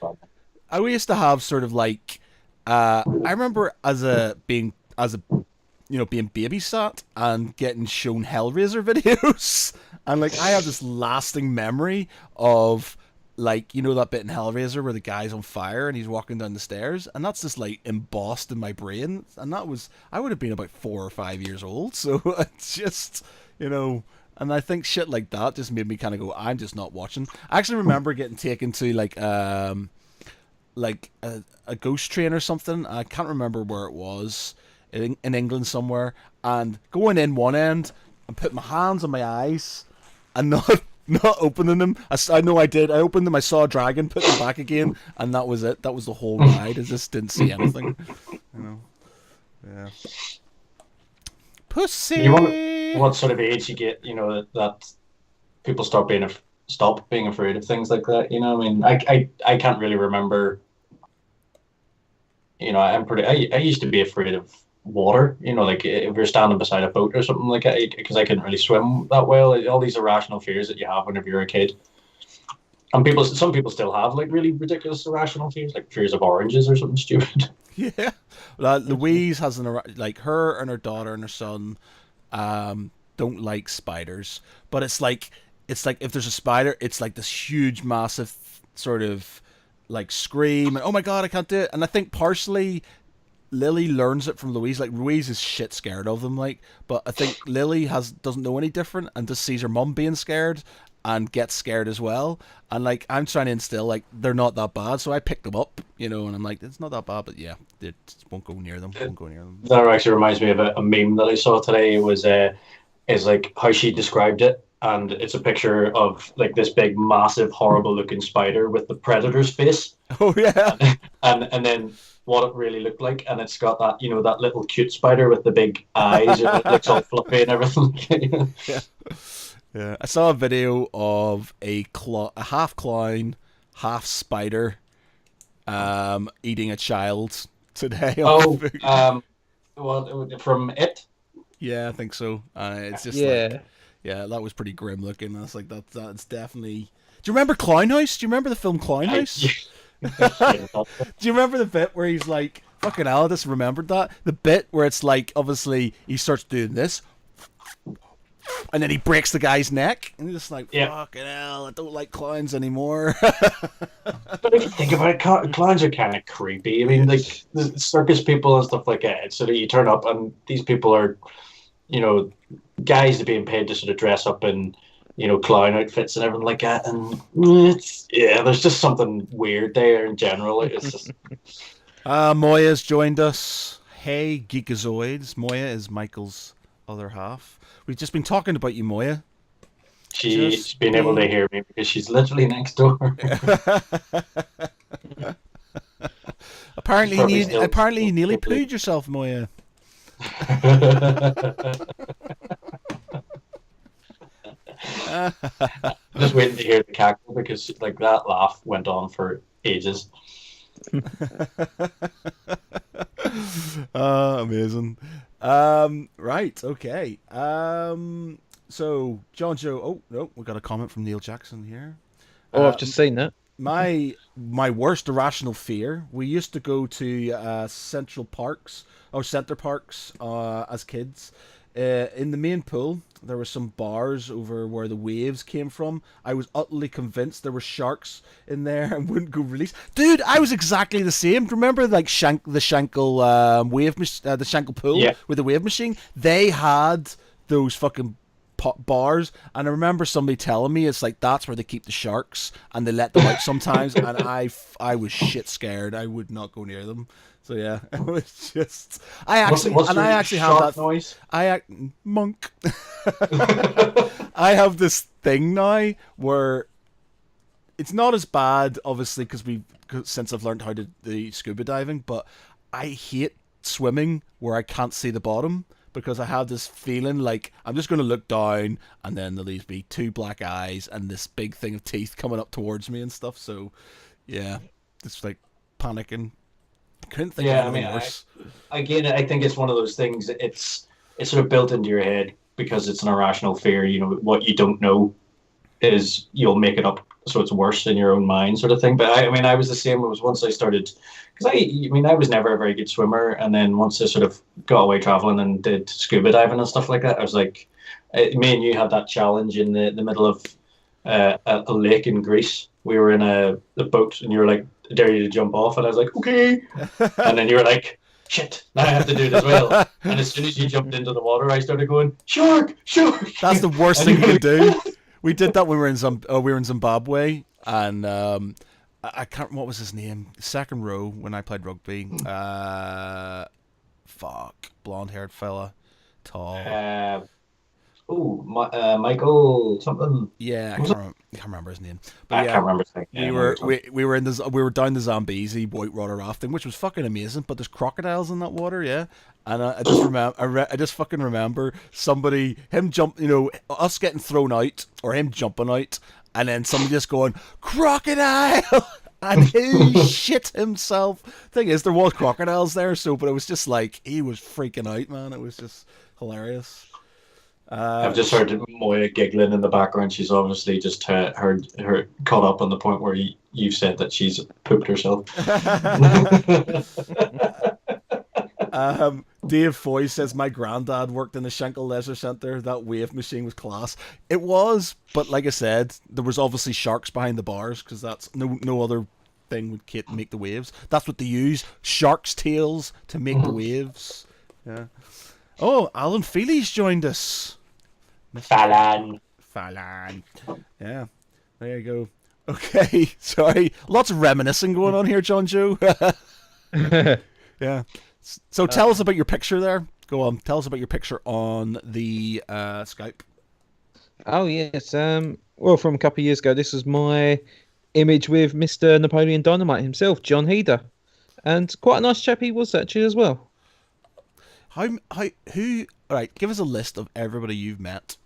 to have sort of like, I remember being babysat and getting shown Hellraiser videos, and like I have this lasting memory of, like, you know that bit in Hellraiser where the guy's on fire and he's walking down the stairs, and that's just like embossed in my brain, and I would have been about 4 or 5 years old, so it's just, you know, and I think shit like that just made me kind of go, I'm just not watching. I actually remember getting taken to like a ghost train or something. I can't remember where it was, in England somewhere, and going in one end and putting my hands on my eyes and not opening them. I know I did. I opened them, I saw a dragon, put them back again, and that was it. That was the whole ride. I just didn't see anything. You know. Yeah. Pussy. You wonder what sort of age you get, you know, that people stop being afraid of things like that. You know, I mean, I can't really remember. You know, I used to be afraid of water, you know, like if you're standing beside a boat or something like that, because I couldn't really swim that well. All these irrational fears that you have whenever you're a kid, and some people still have like really ridiculous irrational fears, like fears of oranges or something stupid. Yeah, Louise has like, her and her daughter and her son don't like spiders, but it's like if there's a spider, it's like this huge, massive sort of like scream and oh my god, I can't do it. And I think partially Lily learns it from Louise. Like Louise is shit scared of them, like, but I think Lily doesn't know any different and just sees her mum being scared and gets scared as well. And like I'm trying to instill like they're not that bad, so I picked them up, and I'm like it's not that bad, but yeah, they just won't go near them. That actually reminds me of a meme that I saw today. It was is like how she described it, and it's a picture of like this big, massive, horrible looking spider with the predator's face. Oh yeah, and then what it really looked like, and it's got that that little cute spider with the big eyes, and it looks all fluffy and everything. Yeah. Yeah, I saw a video of a half clown, half spider, eating a child today. Oh, well, from It. Yeah, I think so. It's just like, yeah, that was pretty grim looking. I was like, that's definitely. Do you remember Clown House? Do you remember the film Clown House? Do you remember the bit where he's like, fucking hell, I just remembered that. The bit where it's like, obviously, he starts doing this. And then he breaks the guy's neck, and he's just like, fucking hell, I don't like clowns anymore. But if you think about it, clowns are kind of creepy. I mean, like, the circus people and stuff like that, so that you turn up, and these people are, guys that are being paid to sort of dress up in, clown outfits and everything like that, and there's just something weird there in general. It's just... Moya's joined us. Hey, Geekazoids. Moya is Michael's other half. We've just been talking about you, Moya. She's been able to hear me because she's literally next door. Apparently you nearly pooed yourself, Moya. Just waiting to hear the cackle because like that laugh went on for ages. Amazing. Right, okay. So Jon Jo. Oh no, we got a comment from Neil Jackson here. Oh, I've just seen that. My worst irrational fear. We used to go to Central Parks or Center Parks as kids. In the main pool, there were some bars over where the waves came from. I was utterly convinced there were sharks in there and wouldn't go release. Dude, I was exactly the same. Remember, like the Schenkel the Schenkel pool with the wave machine? They had those fucking bars, and I remember somebody telling me it's like that's where they keep the sharks, and they let them out sometimes. And I was shit scared. I would not go near them. So yeah, it was just I actually have that noise. Monk. I have this thing now where it's not as bad, obviously, since I've learned how to do scuba diving, but I hate swimming where I can't see the bottom because I have this feeling like I'm just going to look down and then there'll be two black eyes and this big thing of teeth coming up towards me and stuff. So yeah, it's like panicking. Couldn't think of anything worse. I think it's one of those things. It's sort of built into your head because it's an irrational fear. What you don't know is you'll make it up, so it's worse in your own mind, sort of thing. But I was the same. It was once I started, because I was never a very good swimmer, and then once I sort of got away traveling and did scuba diving and stuff like that, I was like, me and you had that challenge in the middle of a lake in Greece. We were in a boat, and you were like, dare you to jump off, and I was like, okay. And then you were like, shit, now I have to do it as well. And as soon as you jumped into the water, I started going, shark. That's the worst thing you can do. We did that when we were in Zimbabwe, and I can't. What was his name? Second row when I played rugby. Blonde-haired fella, tall. Michael something. Yeah, I can't remember his name. But I can't remember his name. We were down the Zambezi whitewater rafting, which was fucking amazing. But there's crocodiles in that water, yeah. And I just remember, I just fucking remember us getting thrown out or him jumping out, and then somebody just going crocodile. And he shit himself. Thing is, there was crocodiles there, but it was just like he was freaking out, man. It was just hilarious. I've just heard Moya giggling in the background. She's obviously just heard her caught up on the point where you've said that she's pooped herself. Dave Foy says my granddad worked in the Schenkel Leisure Centre. That wave machine was class. It was, but like I said, there was obviously sharks behind the bars because that's no other thing would make the waves. That's what they use, shark's tails to make the waves. Yeah. Oh, Alan Feely's joined us. Falan. Yeah, there you go. Okay, sorry. Lots of reminiscing going on here, Jon Jo. Yeah. So tell us about your picture there. Go on, tell us about your picture on the Skype. Oh yes. Well, from a couple of years ago, this was my image with Mr. Napoleon Dynamite himself, John Heder, and quite a nice chap he was actually as well. Who? All right, give us a list of everybody you've met.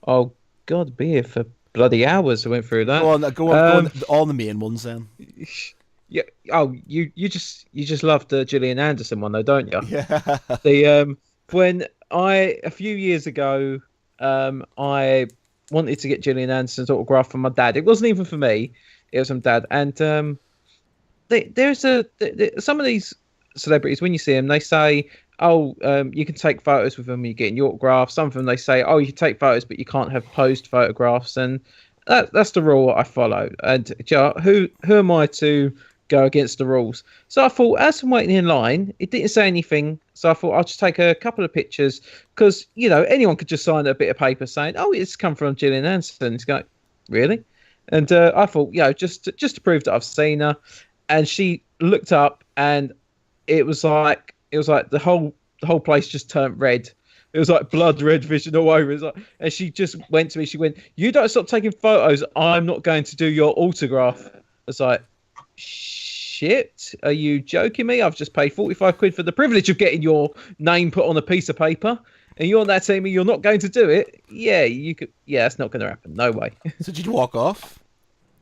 Oh God, be here for bloody hours. I went through that. Go on. All the main ones then. Yeah. Oh, you just loved the Gillian Anderson one though, don't you? Yeah. The when a few years ago, I wanted to get Gillian Anderson's autograph from my dad. It wasn't even for me; it was from Dad. And there's some of these celebrities when you see them, they say, "Oh, you can take photos with them. You're getting your autograph." Some of them they say, "Oh, you can take photos, but you can't have posed photographs." And that's the rule I follow. And who am I to go against the rules? So I thought, as I'm waiting in line, it didn't say anything. So I thought I'll just take a couple of pictures because, anyone could just sign a bit of paper saying, "Oh, it's come from Gillian Anderson." It's like, really? And I thought, just to prove that I've seen her. And she looked up, and it was like the whole place just turned red. It was like blood red vision all over. It was like, and she just went to me. She went, "You don't stop taking photos, I'm not going to do your autograph." I was like, shit, are you joking me? I've just paid 45 quid for the privilege of getting your name put on a piece of paper, and you're now telling me you're not going to do it? Yeah, you could. Yeah, that's not going to happen. No way. So did you walk off?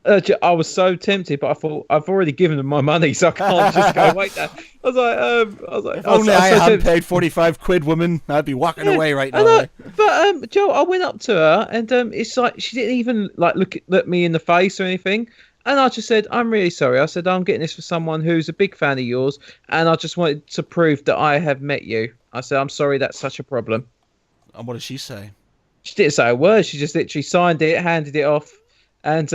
I was so tempted, but I thought I've already given them my money, so I can't just go wait there. I was like, if only I hadn't paid 45 quid, woman, I'd be walking away right now. But Joe, I went up to her, and it's like she didn't even look me in the face or anything. And I just said, "I'm really sorry." I said, "I'm getting this for someone who's a big fan of yours, and I just wanted to prove that I have met you." I said, "I'm sorry that's such a problem." And what did she say? She didn't say a word. She just literally signed it, handed it off, and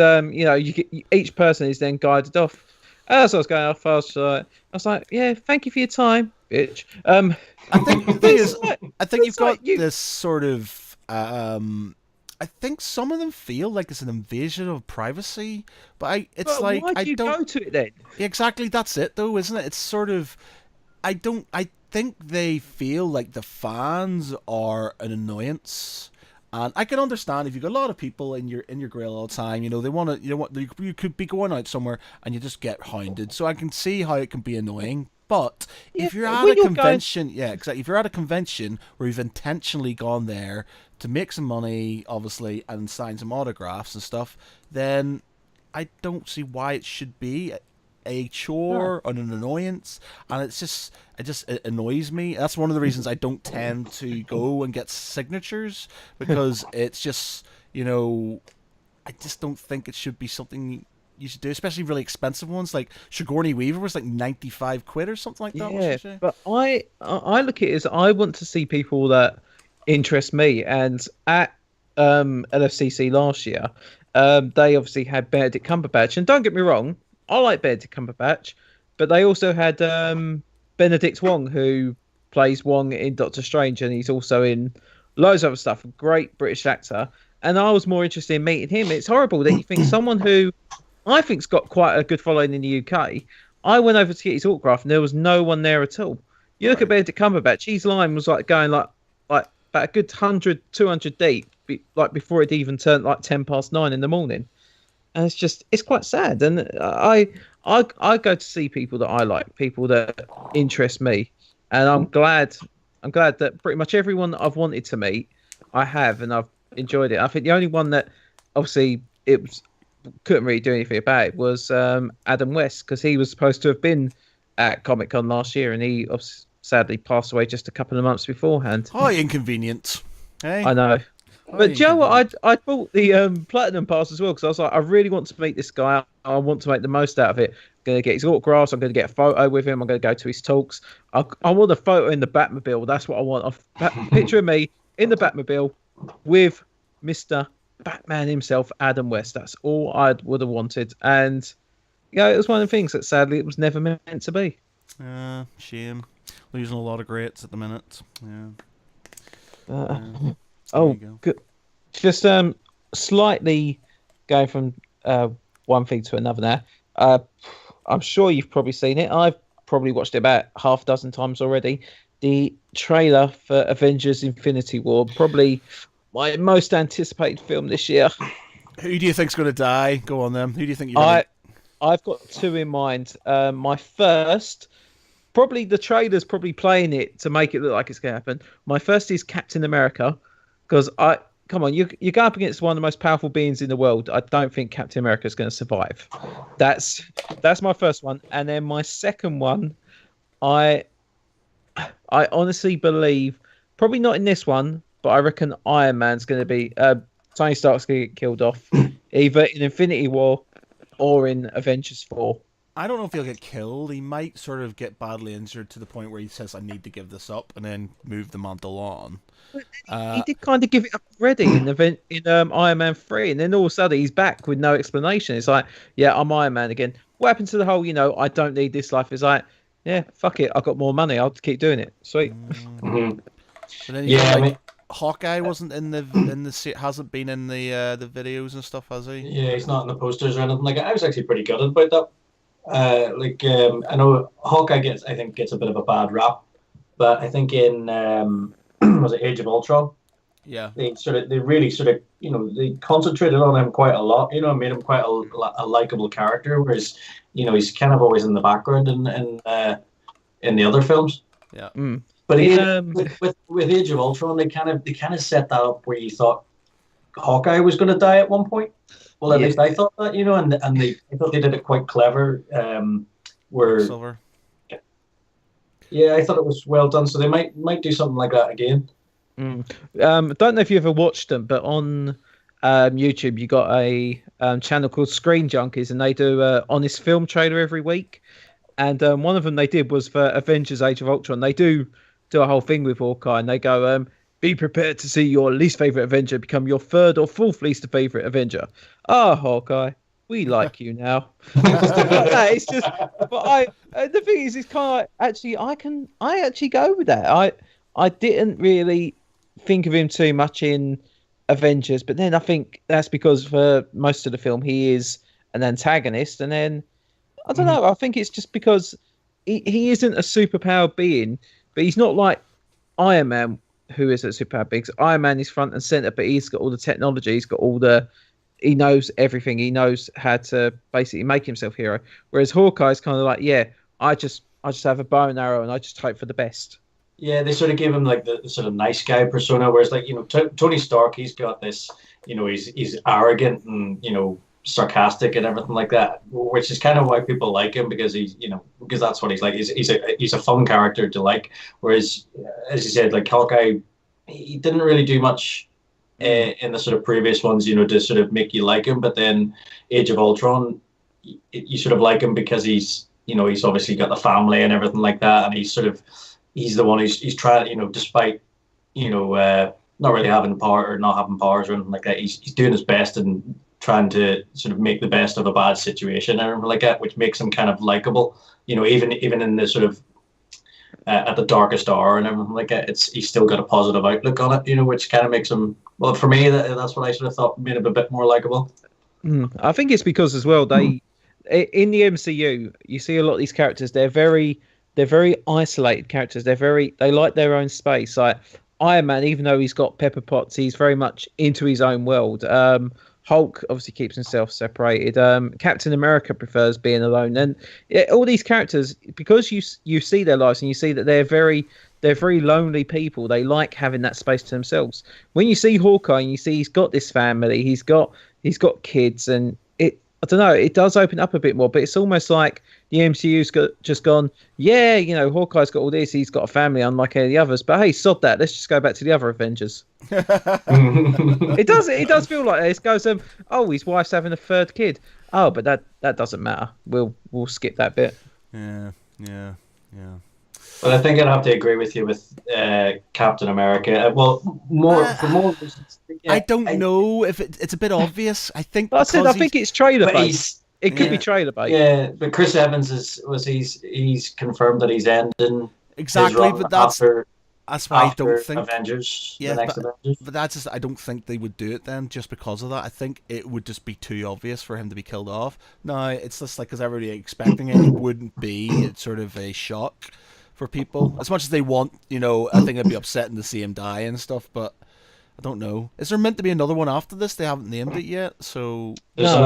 each person is then guided off. As I was going off, I was like, "Yeah, thank you for your time, bitch." I think the thing is, I think you've got this sort of. I think some of them feel like it's an invasion of privacy, but why do you go to it then? Exactly, that's it though, isn't it? It's sort of, I think they feel like the fans are an annoyance, and I can understand if you've got a lot of people in your grill all the time, they want to, you could be going out somewhere and you just get hounded. So I can see how it can be annoying. But if you're at a convention, exactly. If you're at a convention where you've intentionally gone there to make some money, obviously, and sign some autographs and stuff, then I don't see why it should be a chore or an annoyance. And it annoys me. That's one of the reasons I don't tend to go and get signatures, because it's just, I just don't think it should be something you should do, especially really expensive ones. Like Sigourney Weaver was like 95 quid or something like that. Yeah, but I look at it as I want to see people that interest me. And at LFCC last year, they obviously had Benedict Cumberbatch. And don't get me wrong, I like Benedict Cumberbatch, but they also had Benedict Wong, who plays Wong in Doctor Strange, and he's also in loads of other stuff. A great British actor. And I was more interested in meeting him. It's horrible that you think someone who I think's got quite a good following in the UK. I went over to get his autograph, and there was no one there at all. You look at Benedict Cumberbatch, his line was going like about a good 100, 200 deep, before it even turned 9:10 in the morning. And it's quite sad. And I go to see people that I like, people that interest me, and I'm glad that pretty much everyone that I've wanted to meet, I have, and I've enjoyed it. I think the only one that obviously couldn't really do anything about it was Adam West, because he was supposed to have been at Comic-Con last year, and he sadly passed away just a couple of months beforehand. Oh, inconvenient. Hey? I know. But Joe, I bought the Platinum Pass as well, because I was like, I really want to meet this guy. I want to make the most out of it. I'm going to get his autographs. I'm going to get a photo with him. I'm going to go to his talks. I want a photo in the Batmobile. That's what I want. A picture of me in the Batmobile with Mr. Batman himself, Adam West. That's all I would have wanted. And it was one of the things that sadly it was never meant to be. Shame. Losing a lot of greats at the minute. Yeah. Oh, good. Just slightly going from one thing to another now. I'm sure you've probably seen it. I've probably watched it about half a dozen times already. The trailer for Avengers Infinity War, probably my most anticipated film this year. Who do you think's going to die? Go on then. Who do you think I've got two in mind. My first, probably the trailer's probably playing it to make it look like it's going to happen. My first is Captain America, because come on, you go up against one of the most powerful beings in the world. I don't think Captain America is going to survive. That's my first one, and then my second one, I honestly believe, probably not in this one, but I reckon Iron Man's going to be Tony Stark's going to get killed off, either in Infinity War or in Avengers 4. I don't know if he'll get killed. He might sort of get badly injured to the point where he says, I need to give this up, and then move the mantle on. He did kind of give it up already in Iron Man 3, and then all of a sudden he's back with no explanation. It's like, yeah, I'm Iron Man again. What happened to the whole, I don't need this life? It's like, yeah, fuck it, I've got more money, I'll keep doing it. Sweet. Mm-hmm. But then Hawkeye wasn't hasn't been in the videos and stuff, has he? Yeah, he's not in the posters or anything like that. I was actually pretty gutted about that. I know Hawkeye gets a bit of a bad rap, but I think in was it Age of Ultron? Yeah. They really they concentrated on him quite a lot. Made him quite a likable character, whereas he's kind of always in the background in the other films. Yeah. Mm. But again, with Age of Ultron, they kind of set that up where you thought Hawkeye was going to die at one point. Well, at least I thought that, and I thought they did it quite clever. Where Silver. Yeah, I thought it was well done. So they might do something like that again. Don't know if you ever watched them, but on YouTube you got a channel called Screen Junkies, and they do an honest film trailer every week. And one of them they did was for Avengers: Age of Ultron. They do a whole thing with Hawkeye, and they go, be prepared to see your least favorite Avenger become your third or fourth least favorite Avenger. Hawkeye, we like you now. It's just, but the thing is, it's kind of actually, I actually go with that. I didn't really think of him too much in Avengers, but then I think that's because for most of the film he is an antagonist, and then I don't know. I think it's just because he isn't a superpowered being, but he's not like Iron Man, who is a superpowered being. Iron Man is front and center, but he's got all the technology. He knows everything. He knows how to basically make himself hero. Whereas Hawkeye's kind of like, yeah, I just have a bow and arrow, and I just hope for the best. Yeah, they sort of gave him like the sort of nice guy persona, whereas like Tony Stark, he's got this, he's arrogant and sarcastic and everything like that, which is kind of why people like him, because because that's what he's like. He's a fun character to like. Whereas, as you said, like Hawkeye, he didn't really do much in the sort of previous ones, to sort of make you like him. But then Age of Ultron, you sort of like him because he's obviously got the family and everything like that, and he's the one who's trying, despite not really having power or not having powers or anything like that, he's doing his best and trying to sort of make the best of a bad situation and everything like that, which makes him kind of likable. Even in the sort of at the darkest hour and everything like that, he's still got a positive outlook on it, which kind of makes him. Well, for me, that's what I sort of thought made him a bit more likable. I think it's because as well in the MCU you see a lot of these characters. They're very isolated characters. They like their own space. Like Iron Man, even though he's got Pepper Potts, he's very much into his own world. Hulk obviously keeps himself separated. Captain America prefers being alone, and all these characters, because you see their lives and you see that they're very lonely people. They like having that space to themselves. When you see Hawkeye and you see he's got this family, he's got kids, and I don't know, it does open up a bit more. But it's almost like the MCU's just gone, yeah, Hawkeye's got all this, he's got a family unlike any of the others. But hey, sod that. Let's just go back to the other Avengers. It does feel like this. It goes, his wife's having a third kid. Oh, but that doesn't matter. We'll skip that bit. Yeah. Well, I think I'd have to agree with you with Captain America. For more reasons. I don't know if it's a bit obvious. I think I think it's trailer based. It could be trailer bait. Yeah, but Chris Evans he's confirmed that he's ending Exactly, his run but that's why I don't after think Avengers, Yeah, the next Avengers. but that's just I don't think they would do it then just because of that. I think it would just be too obvious for him to be killed off. No, it's just like because everybody expecting it, it wouldn't be. It's sort of a shock for people as much as they want. I think it'd be upsetting to see him die and stuff, but. I don't know. Is there meant to be another one after this? They haven't named it yet, so There's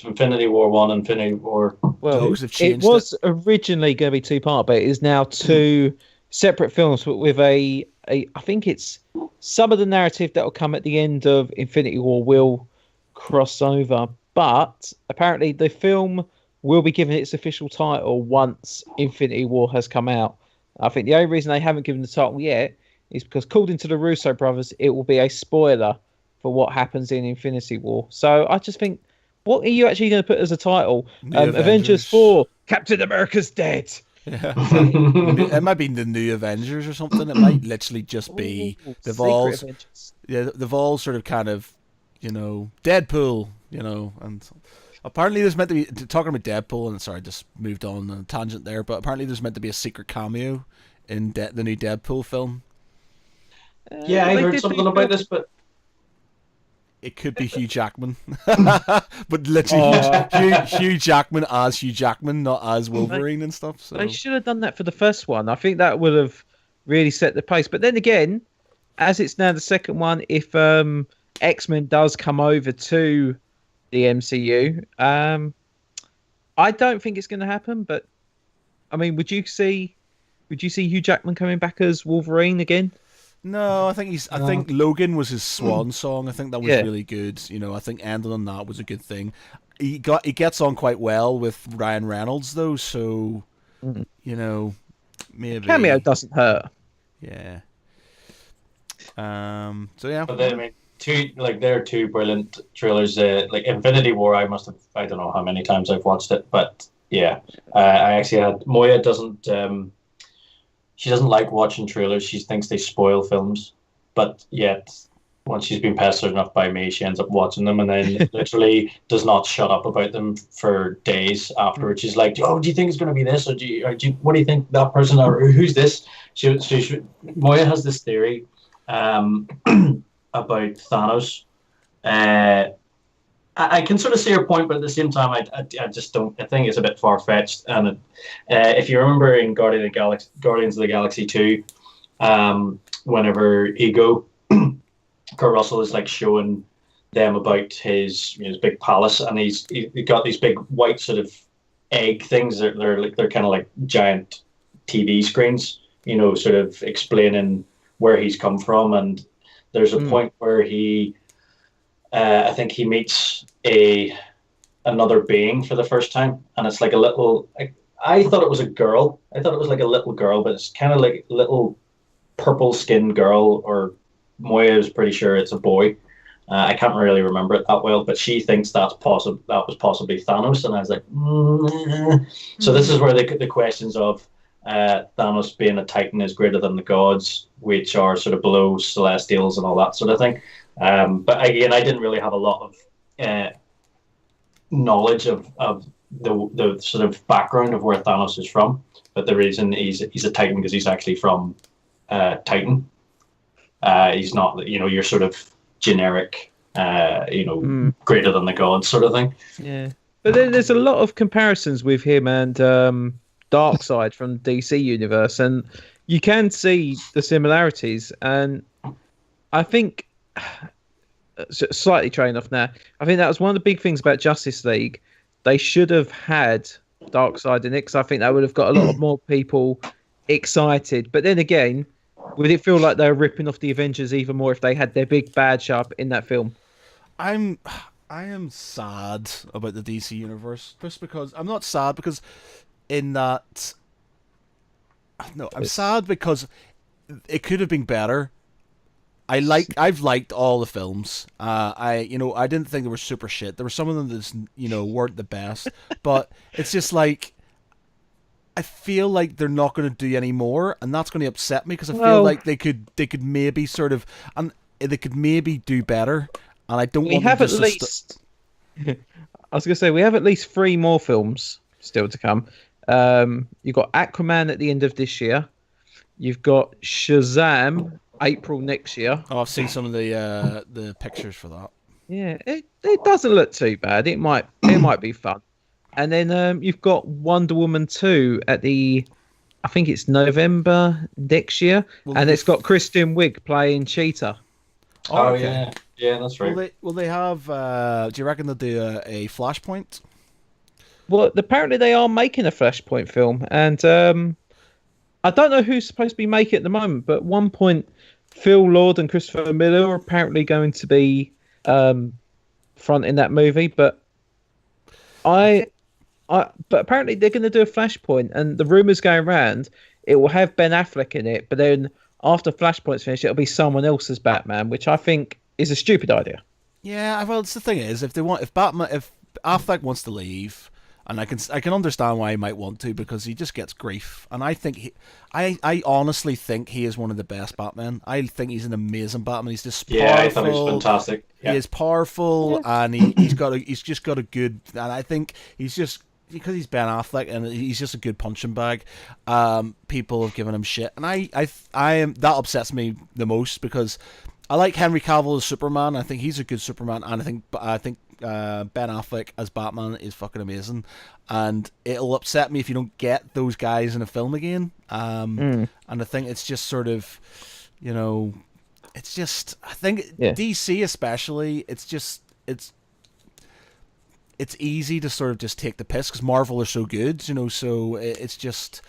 Infinity War 1, Infinity War 2. Well, it was originally going to be two-part, but it is now two separate films with a I think it's some of the narrative that will come at the end of Infinity War will cross over, but apparently the film will be given its official title once Infinity War has come out. I think the only reason they haven't given the title yet is because, according to the Russo brothers, it will be a spoiler for what happens in Infinity War. So I just think, what are you actually going to put as a title? Avengers 4, Captain America's dead. Yeah. It might be the New Avengers or something. It might literally just be they've all sort of kind of, Deadpool, and apparently there's meant to be talking about Deadpool, and sorry, I just moved on a tangent there, but apparently there's meant to be a secret cameo in the new Deadpool film. Yeah, I heard something about this, but it could be Hugh Jackman, but literally Hugh Jackman as Hugh Jackman, not as Wolverine and stuff. So they should have done that for the first one. I think that would have really set the pace. But then again, as it's now the second one, if X-Men does come over to the MCU, I don't think it's going to happen. But I mean, would you see Hugh Jackman coming back as Wolverine again? No, I think Logan was his swan song. I think that was really good. I think ending on that was a good thing. He gets on quite well with Ryan Reynolds though, so maybe cameo doesn't hurt. Yeah. So yeah. But then, I mean, there are two brilliant trailers. Like Infinity War, I don't know how many times I've watched it, but yeah, I actually had Moya doesn't. She doesn't like watching trailers. She thinks they spoil films. But yet, once she's been pestered enough by me, she ends up watching them and then literally does not shut up about them for days afterwards. She's like, "Oh, do you think it's going to be this? Or what do you think that person, or who's this?" Moya has this theory about Thanos. I can sort of see her point, but at the same time, I just don't. I think it's a bit far fetched. And if you remember in Guardians of the Galaxy 2, whenever Ego, Kurt Russell is like showing them about his big palace, and he's got these big white sort of egg things. They're kind of like giant TV screens, sort of explaining where he's come from. And there's a point where I think he meets another being for the first time, and it's like a little. I thought it was a girl. I thought it was like a little girl, but it's kind of like a little purple-skinned girl. Or Moya is pretty sure it's a boy. I can't really remember it that well, but she thinks that was possibly Thanos, and I was like, So this is where the questions of Thanos being a Titan is greater than the gods, which are sort of below Celestials and all that sort of thing. But again, I didn't really have a lot of knowledge of the sort of background of where Thanos is from. But the reason he's a Titan because he's actually from Titan. He's not, your sort of generic, greater than the gods sort of thing. Yeah, but then there's a lot of comparisons with him and Darkseid from the DC universe, and you can see the similarities. And I think, slightly trailing off now, I think that was one of the big things about Justice League. They should have had Darkseid in it, because I think that would have got a lot more people excited. But then again, would it feel like they were ripping off the Avengers even more if they had their big bad show up in that film? I am sad about the DC universe, just because I'm not sad because in that. No, I'm sad because it could have been better. I've liked all the films. I didn't think they were super shit. There were some of them that just, weren't the best, but it's just like I feel like they're not going to do any more, and that's going to upset me because I feel like they could maybe sort of, and they could maybe do better, and I don't. We have at least I was going to say we have at least 3 more films still to come. You've got Aquaman at the end of this year. You've got Shazam April next year. Oh, I've seen some of the pictures for that. Yeah, it doesn't look too bad. It might be fun. And then you've got Wonder Woman 2 at I think it's November next year, and it's got Kristen Wiig playing Cheetah. Oh, okay. Yeah, that's right. Will they have? Do you reckon they'll do a Flashpoint? Well, apparently they are making a Flashpoint film, and I don't know who's supposed to be making it at the moment. But at one point, Phil Lord and Christopher Miller are apparently going to be fronting that movie, but but apparently they're going to do a Flashpoint, and the rumors going around it will have Ben Affleck in it, but then after Flashpoint's finished, it'll be someone else's Batman, which I think is a stupid idea. Yeah, well, the thing is, if Affleck wants to leave, and I can understand why he might want to, because he just gets grief, and I think I honestly think he is one of the best Batmen. I think he's an amazing Batman. He's just powerful. Yeah, I thought he was fantastic. Yeah. He is powerful, and he's just got a good, and I think he's just, because he's Ben Affleck and he's just a good punching bag. People have given him shit, and I am, that upsets me the most, because I like Henry Cavill as Superman. I think he's a good Superman, and I think Ben Affleck as Batman is fucking amazing. And it'll upset me if you don't get those guys in a film again. And I think it's just sort of, it's just, I think DC especially, it's easy to sort of just take the piss because Marvel are so good, so it's just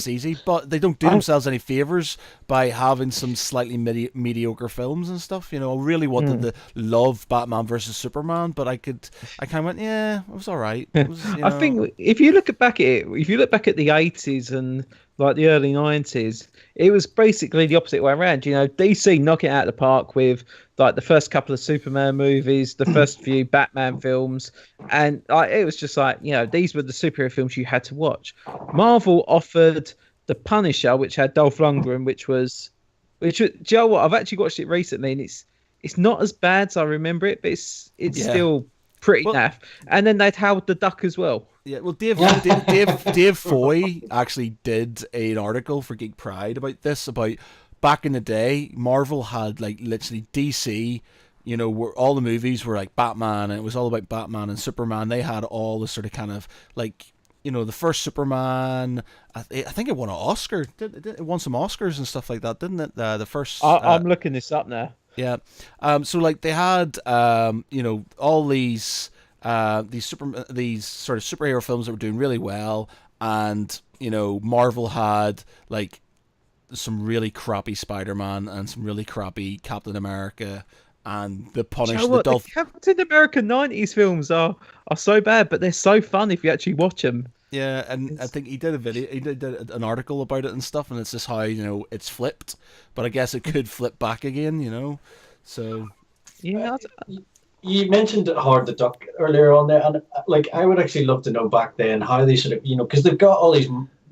easy. But they don't do themselves any favors by having some slightly mediocre films and stuff. I really wanted to love Batman versus Superman, but I kind of went, yeah, it was all right. It was, I think if you look back at the 80s and like the early 90s, it was basically the opposite way around. DC knock it out of the park with like the first couple of Superman movies, the first few Batman films, and it was just like, these were the superhero films you had to watch. Marvel offered The Punisher, which had Dolph Lundgren, which do you know what? I've actually watched it recently, and it's not as bad as I remember it, but it's still pretty naff. And then they'd Howard the Duck as well. Yeah, well, Dave Foy actually did an article for Geek Pride about this, about back in the day, Marvel had like literally DC, where all the movies were like Batman, and it was all about Batman and Superman. They had all the sort of kind of like, the first Superman, I think it won an Oscar. It won some Oscars and stuff like that, didn't it? The first. I'm looking this up now. Yeah. So like they had, all these sort of superhero films that were doing really well, and Marvel had like some really crappy Spider-Man and some really crappy Captain America and the Punisher. The Captain America 90s films are so bad, but they're so fun if you actually watch them. Yeah, and I think he did an article about it and stuff, and it's just how it's flipped, but I guess it could flip back again, so yeah. You mentioned Howard the Duck earlier on there, and like I would actually love to know back then how they sort of, because they've got all these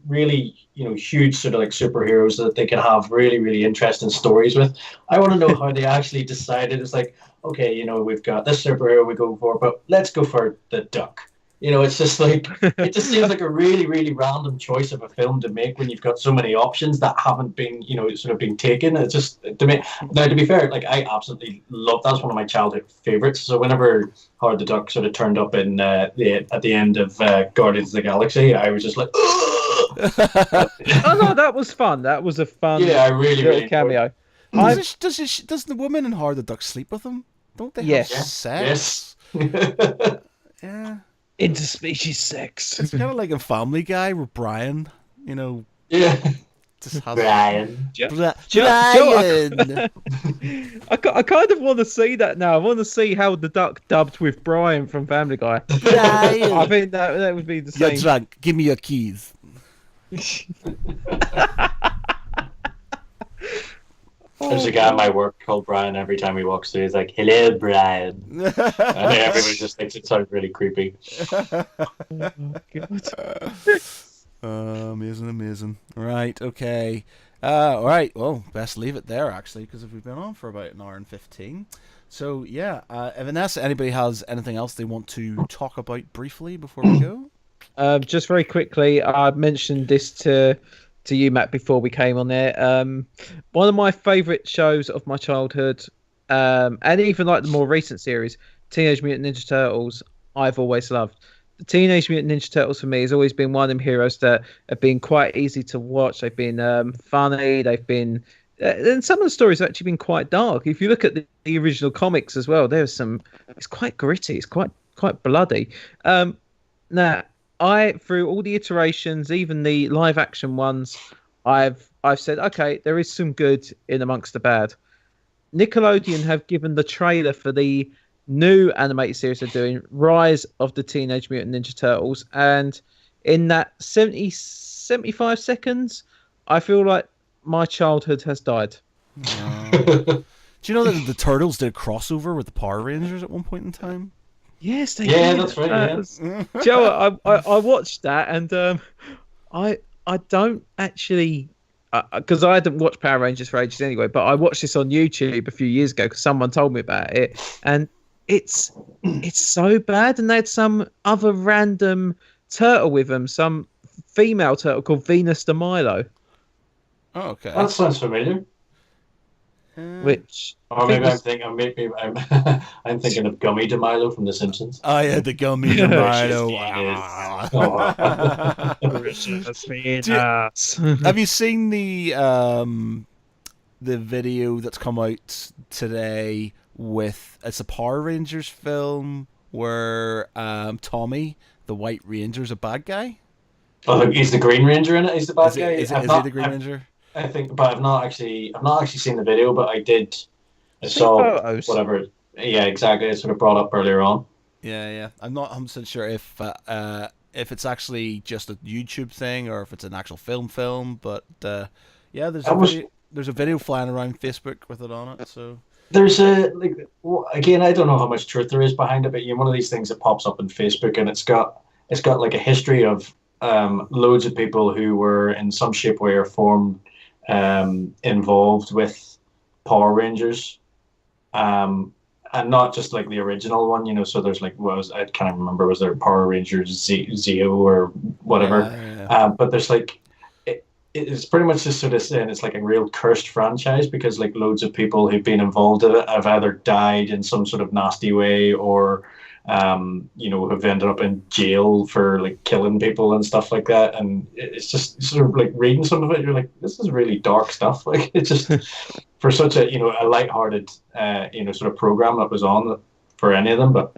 really, huge sort of like superheroes that they can have really, really interesting stories with. I want to know how they actually decided. It's like, okay, we've got this superhero we go for, but let's go for the duck. It's just like, it just seems like a really, really random choice of a film to make when you've got so many options that haven't been, sort of been taken. It's just, to me, now to be fair, like I absolutely love, that's one of my childhood favorites. So whenever Howard the Duck sort of turned up in at the end of Guardians of the Galaxy, I was just like, oh no, that was fun. That was a fun, I really cameo. Does the woman in Howard the Duck sleep with him? Don't they have sex? Yes. Yeah. Interspecies sex. It's kind of like a Family Guy where Brian, Yeah. just has Brian. Brian. I kind of want to see that now. I want to see Howard the Duck dubbed with Brian from Family Guy. Brian. I think that would be the same. You're drunk. Give me your keys. There's a guy at my work called Brian. Every time he walks through, he's like, "Hello, Brian," and everyone just thinks it sounds really creepy. Oh, God. Amazing. Right, okay. All right, well, best leave it there, actually, because if we've been on for about an hour and 15. So yeah, Vanessa, anybody has anything else they want to talk about briefly before we go? Just very quickly, I mentioned this to you, Matt, before we came on there. One of my favourite shows of my childhood, and even like the more recent series, Teenage Mutant Ninja Turtles, I've always loved. The Teenage Mutant Ninja Turtles for me has always been one of them heroes that have been quite easy to watch. They've been funny. They've been, and some of the stories have actually been quite dark. If you look at the original comics as well, there's some. It's quite gritty. It's quite bloody. Now, through all the iterations, even the live action ones, I've said, okay, there is some good in amongst the bad. Nickelodeon have given the trailer for the new animated series they're doing, Rise of the Teenage Mutant Ninja Turtles, and in that 75 seconds, I feel like my childhood has died. Do you know that the Turtles did a crossover with the Power Rangers at one point in time? Yes, they Yeah, did. that's right. Yeah. Joe, I watched that, and I don't actually, because I hadn't watched Power Rangers for ages anyway, but I watched this on YouTube a few years ago because someone told me about it, and it's so bad. And they had some other random turtle with them, some female turtle called Venus de Milo. Oh, okay. That sounds familiar. Which Or maybe I'm I'm thinking of Gummy DeMilo from The Simpsons. I had the gummy tomato. Have you seen the video that's come out today with it's a Power Rangers film where Tommy, the White Ranger, is a bad guy? Oh, look, he's the Green Ranger in it. He's the bad guy. Is he the Green Ranger? I think, but I've not actually seen the video, but I saw photos. Whatever. Yeah, exactly. It's sort of brought up earlier on. Yeah. I'm not 100% sure if it's actually just a YouTube thing or if it's an actual film. But yeah, there's a video flying around Facebook with it on it. So there's again, I don't know how much truth there is behind it, but one of these things that pops up on Facebook, and it's got like a history of loads of people who were in some shape, way, or form involved with Power Rangers, and not just like the original one, so there's like I can't remember, was there Power Rangers Zeo or whatever, yeah. but there's like it's pretty much just sort of saying it's like a real cursed franchise because like loads of people who've been involved in it have either died in some sort of nasty way or have ended up in jail for like killing people and stuff like that. And it's just sort of like reading some of it, you're like, this is really dark stuff. Like it's just for such a a lighthearted sort of program that was on for any of them, but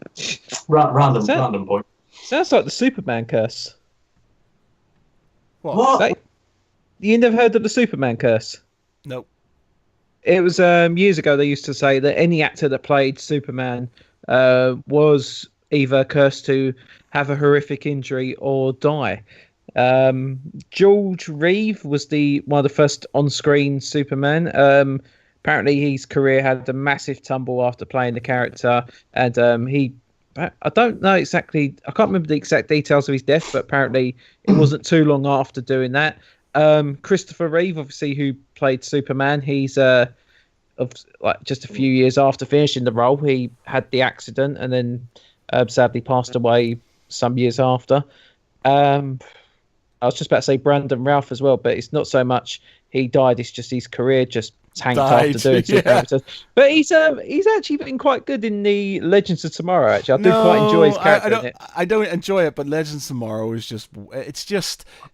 random point. Sounds like the Superman curse. What? You never heard of the Superman curse? Nope. It was years ago. They used to say that any actor that played Superman was either cursed to have a horrific injury or die. George Reeve was one of the first on-screen Superman. Apparently, his career had a massive tumble after playing the character, and I don't know exactly. I can't remember the exact details of his death, but apparently, it wasn't too long after doing that. Christopher Reeve, obviously, who played Superman, he's just a few years after finishing the role, he had the accident and then sadly passed away some years after. I was just about to say Brandon Routh as well, but it's not so much he died, it's just his career just tanked after doing some characters. But he's actually been quite good in the Legends of Tomorrow, actually. I do quite enjoy his character. I don't enjoy it, but Legends of Tomorrow is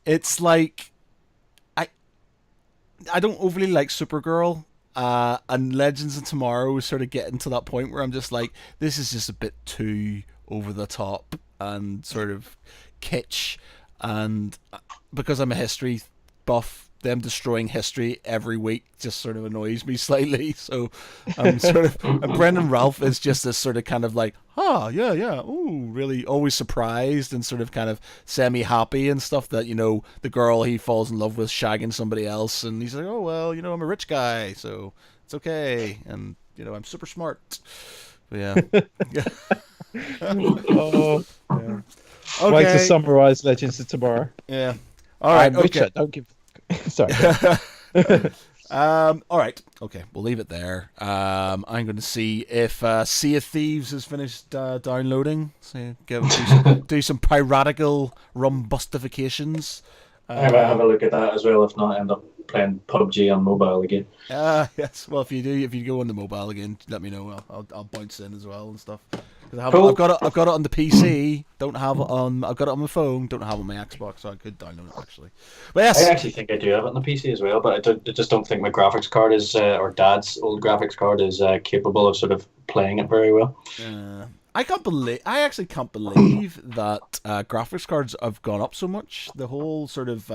it's like I don't overly like Supergirl. And Legends of Tomorrow is sort of getting to that point where I'm just like, this is just a bit too over the top and sort of kitsch. And because I'm a history buff, them destroying history every week just sort of annoys me slightly. So I'm and Brendan Ralph is just this sort of kind of like, yeah, ooh, really always surprised and sort of kind of semi-happy and stuff that, the girl he falls in love with shagging somebody else. And he's like, oh, well, I'm a rich guy, so it's okay. And, I'm super smart. But yeah. Oh. Yeah. Okay. Way to summarize Legends of Tomorrow. Yeah. All right. Okay. Richard, don't give. Sorry. All right. Okay, we'll leave it there. I'm going to see if Sea of Thieves has finished downloading. So do some piratical rumbustifications. I might have a look at that as well. If not, I end up playing PUBG on mobile again. Yes. Well, if you go on the mobile again, let me know. I'll bounce in as well and stuff. Cool. I've got it on the PC. Don't have it on. I've got it on my phone. Don't have it on my Xbox, so I could download it actually. But yes, I actually think I do have it on the PC as well, but I just don't think my graphics card is, or Dad's old graphics card is capable of sort of playing it very well. I actually can't believe that graphics cards have gone up so much. The whole sort of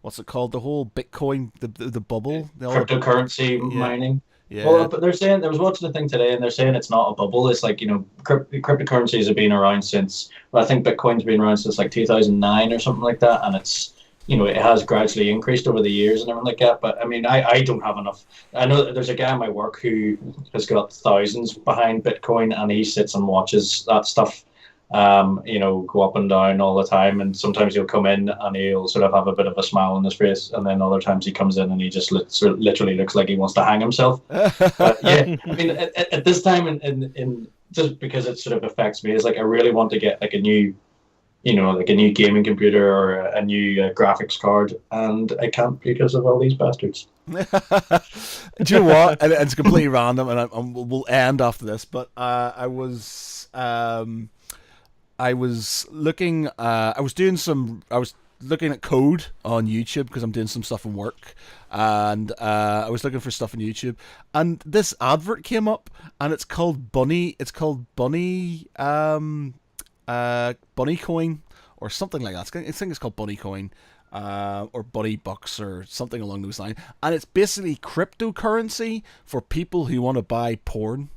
what's it called? The whole Bitcoin, the bubble, Cryptocurrency mining. Yeah. Well, but they're saying, I was watching the thing today, and they're saying it's not a bubble. It's like, cryptocurrencies have been around since, well, I think Bitcoin's been around since like 2009 or something like that, and it's, it has gradually increased over the years and everything like that. But I mean, I don't have enough. I know that there's a guy in my work who has got thousands behind Bitcoin, and he sits and watches that stuff, go up and down all the time. And sometimes he'll come in and he'll sort of have a bit of a smile on his face, and then other times he comes in and he just literally looks like he wants to hang himself. But yeah, I mean, at this time, in just because it sort of affects me, it's like I really want to get like a new gaming computer or a new graphics card, and I can't because of all these bastards. Do you know what? And it's completely random, and we'll end after this. But I was looking. I was looking at code on YouTube because I'm doing some stuff in work, and I was looking for stuff on YouTube, and this advert came up, and it's called Bunny. It's called Bunny. Bunny Coin or something like that. I think it's called Bunny Coin, or Bunny Bucks or something along those lines. And it's basically cryptocurrency for people who want to buy porn.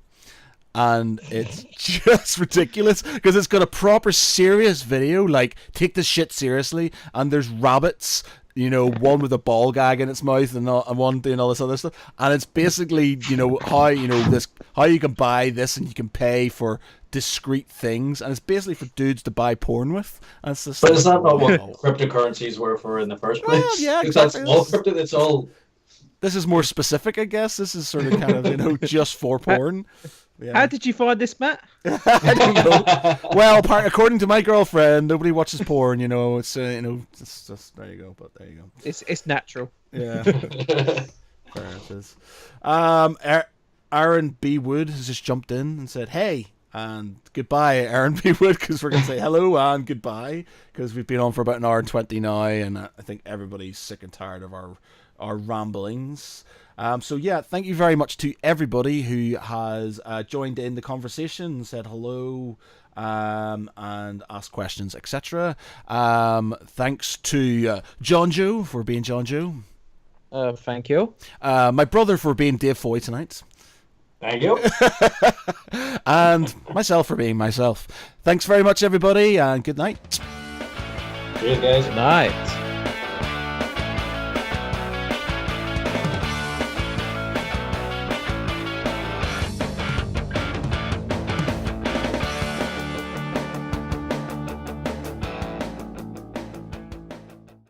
And it's just ridiculous because it's got a proper serious video, like take this shit seriously. And there's rabbits, one with a ball gag in its mouth and one doing all this other stuff. And it's basically, how you can buy this and you can pay for discrete things, and it's basically for dudes to buy porn with. And it's just but is that not what cryptocurrencies were for in the first place? Well, yeah, exactly. That's all crypto. It's all. This is more specific, I guess. This is sort of kind of just for porn. Yeah. How did you find this, Matt? I don't know. Well, according to my girlfriend, nobody watches porn. It's it's just there you go. But there you go. It's natural. Yeah. There it is. Aaron B. Wood has just jumped in and said, "Hey." And goodbye, Aaron B. Wood, because we're going to say hello and goodbye, because we've been on for about an hour and 20 now, and I think everybody's sick and tired of our ramblings. So yeah, thank you very much to everybody who has joined in the conversation, said hello, and asked questions, etc. Thanks to Jon Jo for being Jon Jo. Thank you. My brother for being Dave Foy tonight. Thank you. And myself for being myself. Thanks very much, everybody, and good night. Cheers, guys. Good night.